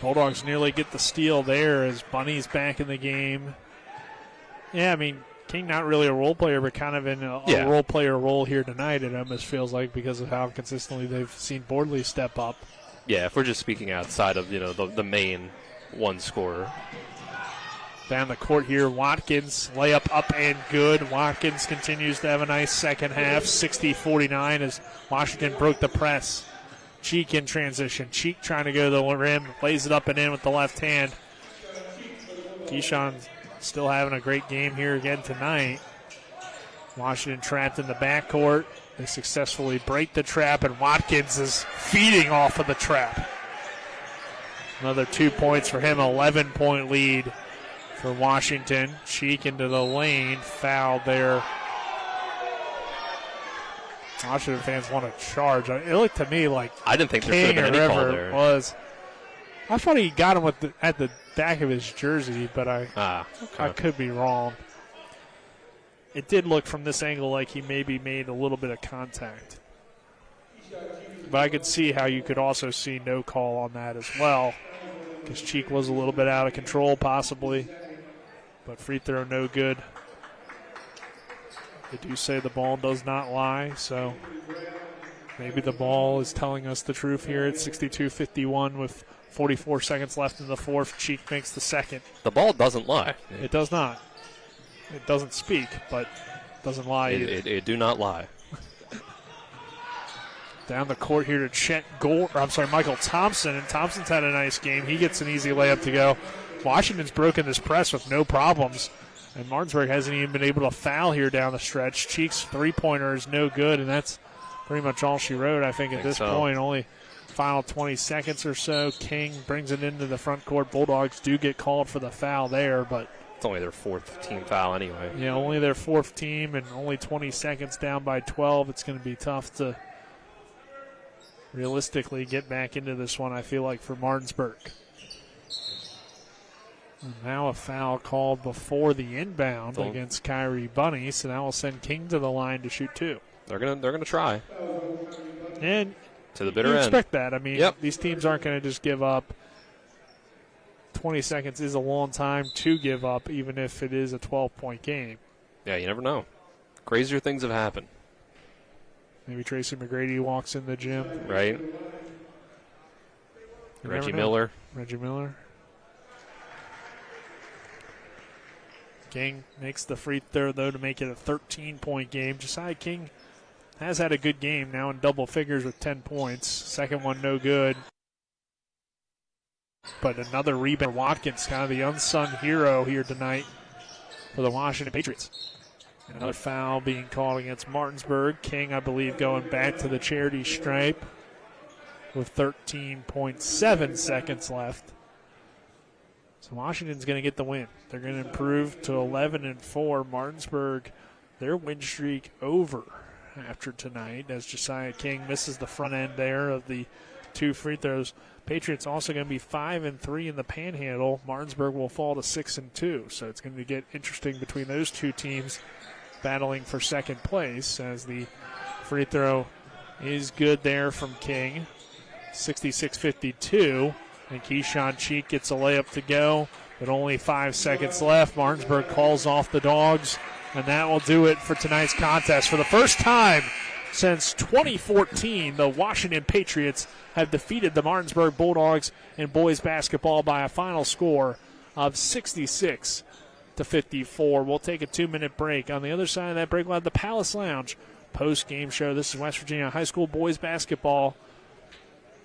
Bulldogs nearly get the steal there as Bunny's back in the game. Yeah, I mean, King not really a role player, but kind of in a role player role here tonight, it almost feels like, because of how consistently they've seen Bordley step up. Yeah, if we're just speaking outside of, the main one scorer. Down the court here, Watkins, layup up and good. Watkins continues to have a nice second half, 60-49 as Washington broke the press. Cheek in transition. Cheek trying to go to the rim, lays it up and in with the left hand. Keyshawn still having a great game here again tonight. Washington trapped in the backcourt. They successfully break the trap, and Watkins is feeding off of the trap. Another 2 points for him, 11-point lead for Washington. Cheek into the lane, fouled there. Washington fans want to charge. It looked to me like I didn't think there should have been any call there. I thought he got him at the back of his jersey, but I could be wrong. It did look from this angle like he maybe made a little bit of contact. But I could see how you could also see no call on that as well, because Cheek was a little bit out of control possibly. But free throw no good. They do say the ball does not lie, so maybe the ball is telling us the truth here at 62-51 with 44 seconds left in the fourth. Cheek makes the second. The ball doesn't lie. It does not. It doesn't speak, but doesn't lie either. It do not lie. Down the court here to Michael Thompson, and Thompson's had a nice game. He gets an easy layup to go. Washington's broken this press with no problems, and Martinsburg hasn't even been able to foul here down the stretch. Cheek's three-pointer is no good, and that's pretty much all she wrote, I think, at this point. Only final 20 seconds or so. King brings it into the front court. Bulldogs do get called for the foul there, but it's only their fourth team foul anyway. Yeah, only their fourth team, and only 20 seconds down by 12. It's going to be tough to realistically get back into this one, I feel like, for Martinsburg. And now a foul called before the inbound against Kyrie Bunny, so that will send King to the line to shoot two. They're gonna try. And to the bitter you end. expect that. I mean, these teams aren't going to just give up. 20 seconds is a long time to give up, even if it is a 12-point game. Yeah, you never know. Crazier things have happened. Maybe Tracy McGrady walks in the gym. Right. Reggie Miller. King makes the free throw, though, to make it a 13-point game. Josiah King has had a good game, now in double figures with 10 points. Second one, no good. But another rebound. Watkins, kind of the unsung hero here tonight for the Washington Patriots. Another foul being called against Martinsburg. King, I believe, going back to the charity stripe with 13.7 seconds left. So Washington's going to get the win. They're going to improve to 11-4. Martinsburg, their win streak over after tonight, as Josiah King misses the front end there of the two free throws. Patriots also going to be 5-3 in the Panhandle. Martinsburg will fall to 6-2. So it's going to get interesting between those two teams battling for second place, as the free throw is good there from King. 66-52. And Keyshawn Cheek gets a layup to go, but only 5 seconds left. Martinsburg calls off the Dogs, and that will do it for tonight's contest. For the first time since 2014, the Washington Patriots have defeated the Martinsburg Bulldogs in boys basketball by a final score of 66-54. We'll take a 2-minute break. On the other side of that break, we'll have the Palace Lounge post-game show. This is West Virginia High School boys basketball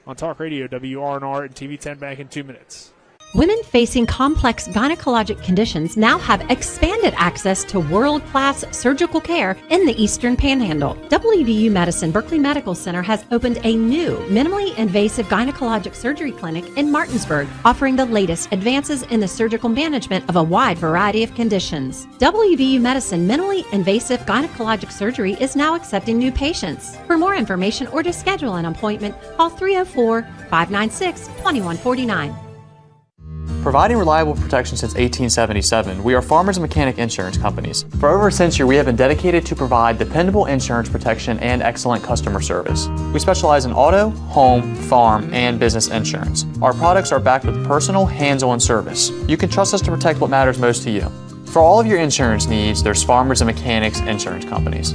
on Talk Radio, WRNR, and TV 10 back in 2 minutes. Women facing complex gynecologic conditions now have expanded access to world-class surgical care in the Eastern Panhandle. WVU Medicine Berkeley Medical Center has opened a new minimally invasive gynecologic surgery clinic in Martinsburg, offering the latest advances in the surgical management of a wide variety of conditions. WVU Medicine minimally invasive gynecologic surgery is now accepting new patients. For more information or to schedule an appointment, call 304-596-2149. Providing reliable protection since 1877, we are Farmers Mechanic Insurance Companies. For over a century, we have been dedicated to provide dependable insurance protection and excellent customer service. We specialize in auto, home, farm, and business insurance. Our products are backed with personal, hands-on service. You can trust us to protect what matters most to you. For all of your insurance needs, there's Farmers and Mechanics Insurance Companies.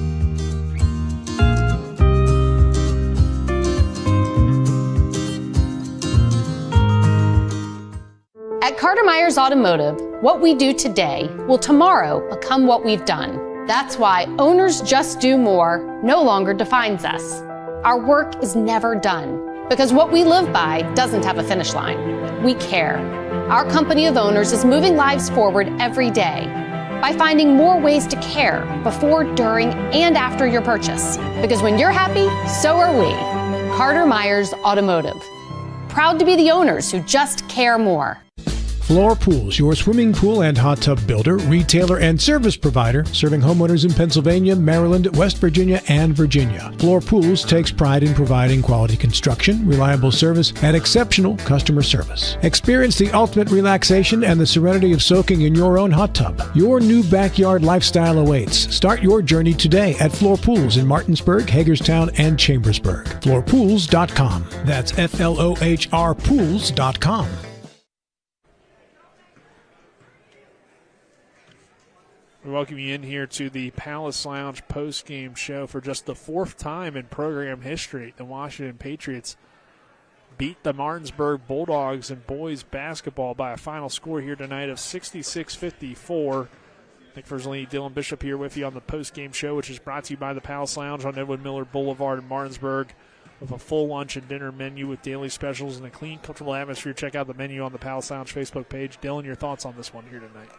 At Carter Myers Automotive, what we do today will tomorrow become what we've done. That's why Owners Just Do More no longer defines us. Our work is never done, because what we live by doesn't have a finish line. We care. Our company of owners is moving lives forward every day by finding more ways to care before, during, and after your purchase. Because when you're happy, so are we. Carter Myers Automotive. Proud to be the owners who just care more. Floor Pools, your swimming pool and hot tub builder, retailer, and service provider, serving homeowners in Pennsylvania, Maryland, West Virginia, and Virginia. Floor Pools takes pride in providing quality construction, reliable service, and exceptional customer service. Experience the ultimate relaxation and the serenity of soaking in your own hot tub. Your new backyard lifestyle awaits. Start your journey today at Floor Pools in Martinsburg, Hagerstown, and Chambersburg. FloorPools.com. That's FLOHR Pools.com. We welcome you in here to the Palace Lounge post-game show for just the fourth time in program history. The Washington Patriots beat the Martinsburg Bulldogs in boys basketball by a final score here tonight of 66-54. Nick Verzolini, Dylan Bishop here with you on the post-game show, which is brought to you by the Palace Lounge on Edwin Miller Boulevard in Martinsburg. of a full lunch and dinner menu with daily specials and a clean, comfortable atmosphere. Check out the menu on the Palace Lounge Facebook page. Dylan, your thoughts on this one here tonight?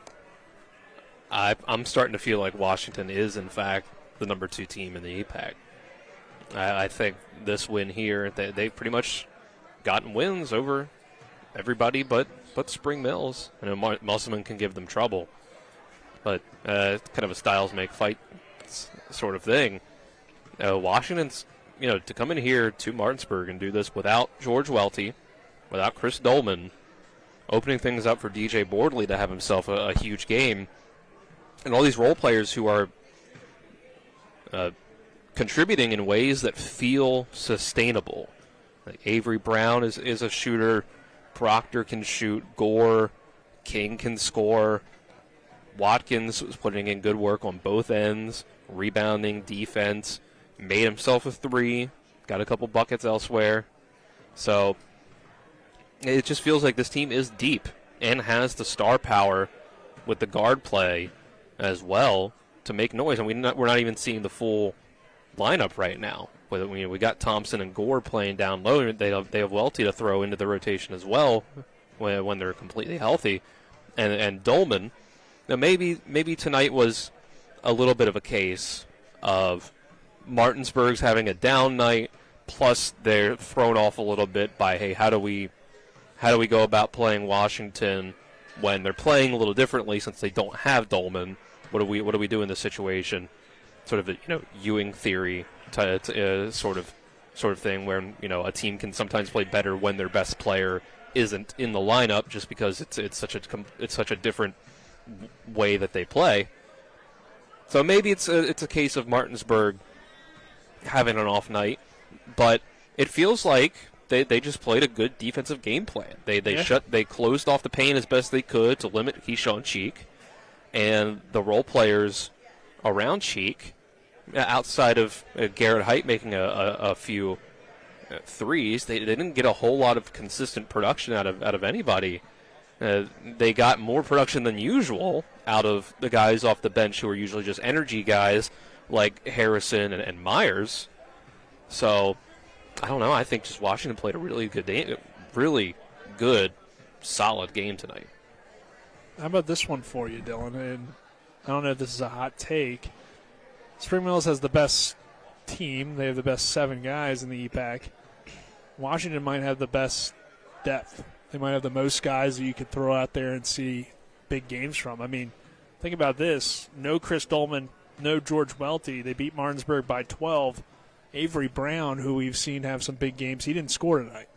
I'm starting to feel like Washington is, in fact, the number 2 team in the EPAC. I think this win here, they've pretty much gotten wins over everybody but Spring Mills. I know Musselman can give them trouble, but it's kind of a styles make fight sort of thing. Washington's, to come in here to Martinsburg and do this without George Welty, without Chris Dolman, opening things up for DJ Bordley to have himself a huge game, and all these role players who are contributing in ways that feel sustainable. Like Avery Brown is a shooter. Proctor can shoot. Gore, King can score. Watkins was putting in good work on both ends, rebounding, defense, made himself a 3, got a couple buckets elsewhere. So it just feels like this team is deep and has the star power with the guard play as well to make noise. And we're not even seeing the full lineup right now. We got Thompson and Gore playing down low. They have Welty to throw into the rotation as well when they're completely healthy. And Dolman, now maybe tonight was a little bit of a case of Martinsburg's having a down night, plus they're thrown off a little bit by, hey, how do we go about playing Washington when they're playing a little differently since they don't have Dolman? What do we do in this situation? Sort of a Ewing theory sort of thing where a team can sometimes play better when their best player isn't in the lineup just because it's such a different way that they play. So maybe it's a case of Martinsburg having an off night, but it feels like they just played a good defensive game plan. They closed off the paint as best they could to limit Keyshawn Cheek, and the role players around Cheek, outside of Garrett Height making a few threes, they didn't get a whole lot of consistent production out of anybody. They got more production than usual out of the guys off the bench who are usually just energy guys like Harrison and Myers. So, I don't know. I think just Washington played a really good, solid game tonight. How about this one for you, Dylan? And I don't know if this is a hot take. Spring Mills has the best team. They have the best 7 guys in the EPAC. Washington might have the best depth. They might have the most guys that you could throw out there and see big games from. I mean, think about this. No Chris Dolman, no George Welty. They beat Martinsburg by 12. Avery Brown, who we've seen have some big games, he didn't score tonight.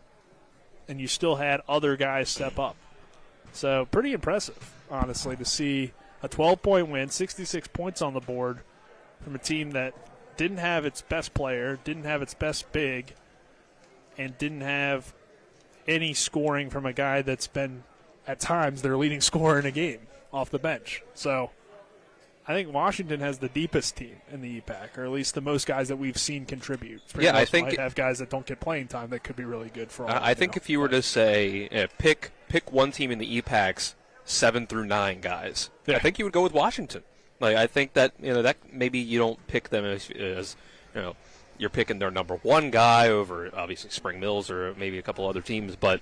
And you still had other guys step up. So pretty impressive, honestly, to see a 12-point win, 66 points on the board from a team that didn't have its best player, didn't have its best big, and didn't have any scoring from a guy that's been, at times, their leading scorer in a game off the bench. So I think Washington has the deepest team in the EPAC, or at least the most guys that we've seen contribute. I think might have guys that don't get playing time that could be really good for all. I think if you were to say pick one team in the EPAC's 7 through 9 guys, I think you would go with Washington. Like, I think that that maybe you don't pick them as you're picking their number 1 guy over obviously Spring Mills or maybe a couple other teams, but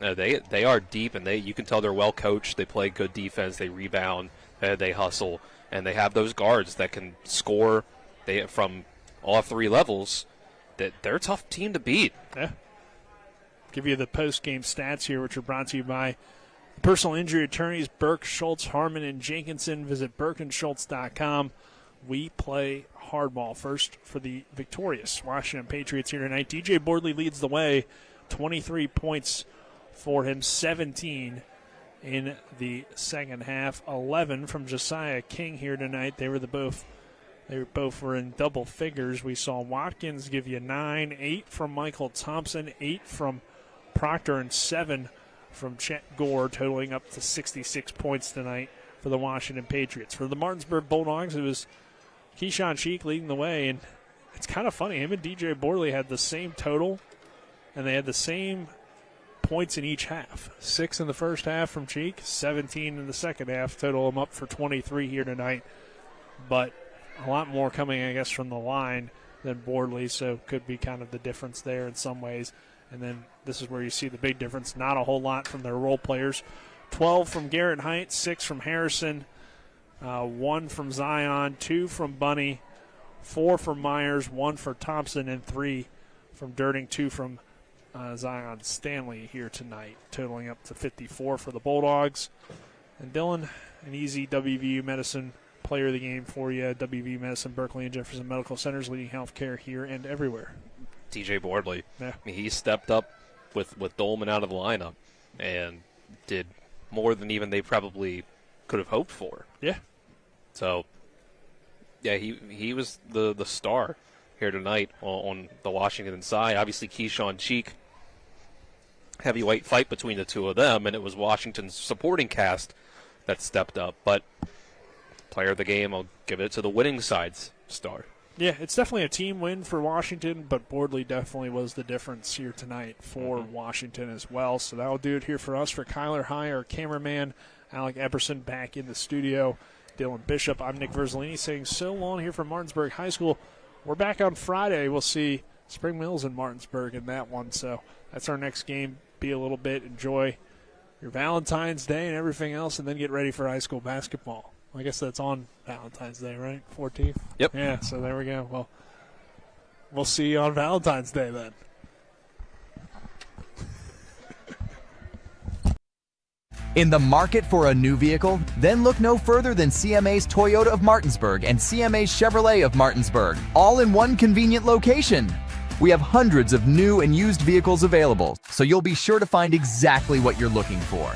they are deep and you can tell they're well coached. They play good defense. They rebound. They hustle, and they have those guards that can score. They from all 3 levels. That they're a tough team to beat. Yeah. Give you the post-game stats here, which are brought to you by personal injury attorneys Burke, Schultz, Harmon, and Jenkinson. Visit burkeandschultz.com. We play hardball. First for the victorious Washington Patriots here tonight. DJ Bordley leads the way, 23 points for him, 17 in the second half. 11 from Josiah King here tonight. They were both in double figures. We saw Watkins give you 9, 8 from Michael Thompson, 8 from Proctor, and 7 from Chet Gore, totaling up to 66 points tonight for the Washington Patriots. For the Martinsburg Bulldogs, it was Keyshawn Cheek leading the way, and it's kind of funny. Him and DJ Bordley had the same total, and they had the same points in each half. 6 in the first half from Cheek, 17 in the second half. Total them up for 23 here tonight. But a lot more coming, I guess, from the line than Bordley, so could be kind of the difference there in some ways. And then this is where you see the big difference. Not a whole lot from their role players. 12 from Garrett Heights, 6 from Harrison, 1 from Zion, 2 from Bunny, 4 from Myers, 1 for Thompson, and 3 from Durning, 2 from Zion Stanley here tonight, totaling up to 54 for the Bulldogs. And Dylan, an easy WVU Medicine player of the game for you. WVU Medicine, Berkeley, and Jefferson Medical Centers, leading healthcare here and everywhere. TJ Bordley. Yeah. I mean, he stepped up with Dolman out of the lineup and did more than even they probably could have hoped for. Yeah. So, yeah, he was the star here tonight on the Washington side. Obviously, Keyshawn Cheek, heavyweight fight between the two of them, and it was Washington's supporting cast that stepped up. But player of the game, I'll give it to the winning side's star. Yeah, it's definitely a team win for Washington, but Bordley definitely was the difference here tonight for Washington as well. So that'll do it here for us. For Kyler High, our cameraman, Alec Epperson back in the studio, Dylan Bishop, I'm Nick Verzolini saying so long here from Martinsburg High School. We're back on Friday. We'll see Spring Mills in Martinsburg in that one. So that's our next game. Be a little bit, enjoy your Valentine's Day and everything else, and then get ready for high school basketball. I guess that's on Valentine's Day, right? 14th? Yep. Yeah, so there we go. Well, we'll see you on Valentine's Day then. In the market for a new vehicle? Then look no further than CMA's Toyota of Martinsburg and CMA's Chevrolet of Martinsburg, all in one convenient location. We have hundreds of new and used vehicles available, so you'll be sure to find exactly what you're looking for.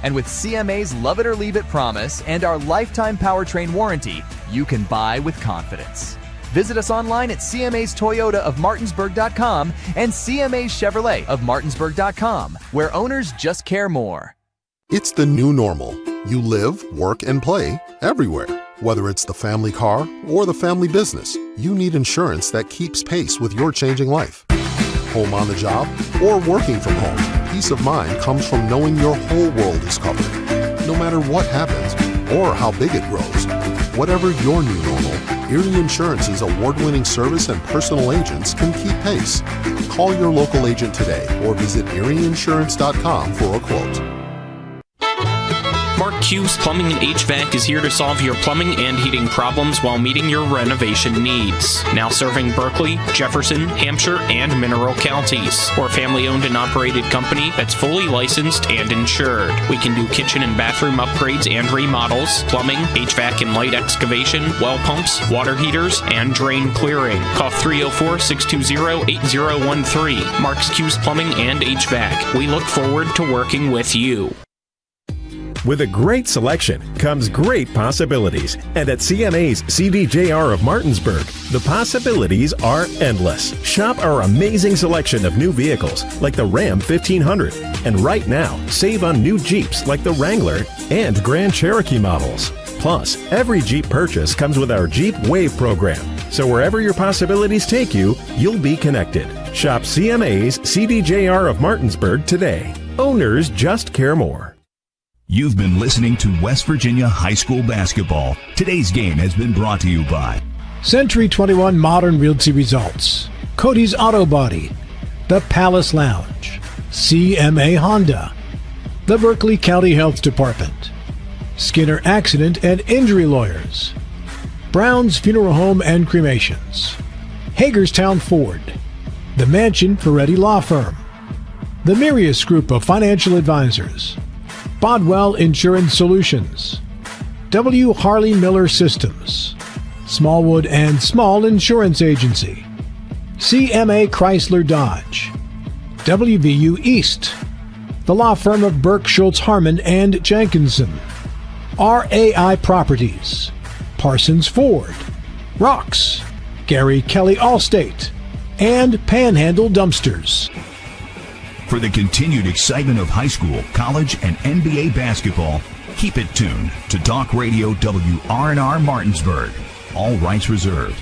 And with CMA's Love It or Leave It promise and our lifetime powertrain warranty, you can buy with confidence. Visit us online at CMA's Toyota of Martinsburg.com and CMA's Chevrolet of Martinsburg.com, where owners just care more. It's the new normal. You live, work, and play everywhere. Whether it's the family car or the family business, you need insurance that keeps pace with your changing life. Home on the job or working from home, peace of mind comes from knowing your whole world is covered. No matter what happens or how big it grows, whatever your new normal, Erie Insurance's award-winning service and personal agents can keep pace. Call your local agent today or visit erieinsurance.com for a quote. Mark Hughes Plumbing and HVAC is here to solve your plumbing and heating problems while meeting your renovation needs. Now serving Berkeley, Jefferson, Hampshire, and Mineral counties. We're a family-owned and operated company that's fully licensed and insured. We can do kitchen and bathroom upgrades and remodels, plumbing, HVAC and light excavation, well pumps, water heaters, and drain clearing. Call 304-620-8013. Mark's Hughes Plumbing and HVAC. We look forward to working with you. With a great selection comes great possibilities. And at CMA's CDJR of Martinsburg, the possibilities are endless. Shop our amazing selection of new vehicles like the Ram 1500. And right now, save on new Jeeps like the Wrangler and Grand Cherokee models. Plus, every Jeep purchase comes with our Jeep Wave program. So wherever your possibilities take you, you'll be connected. Shop CMA's CDJR of Martinsburg today. Owners just care more. You've been listening to West Virginia High School Basketball. Today's game has been brought to you by Century 21 Modern Realty Results, Cody's Auto Body, The Palace Lounge, CMA Honda, the Berkeley County Health Department, Skinner Accident and Injury Lawyers, Brown's Funeral Home and Cremations, Hagerstown Ford, the Mansion Ferretti Law Firm, the Mirius Group of Financial Advisors, Bodwell Insurance Solutions, W. Harley Miller Systems, Smallwood and Small Insurance Agency, CMA Chrysler Dodge, WVU East, the law firm of Burke, Schultz, Harmon, and Jenkinson, RAI Properties, Parsons Ford, Rocks, Gary Kelly Allstate, and Panhandle Dumpsters. For the continued excitement of high school, college, and NBA basketball, keep it tuned to Talk Radio WRNR Martinsburg. All rights reserved.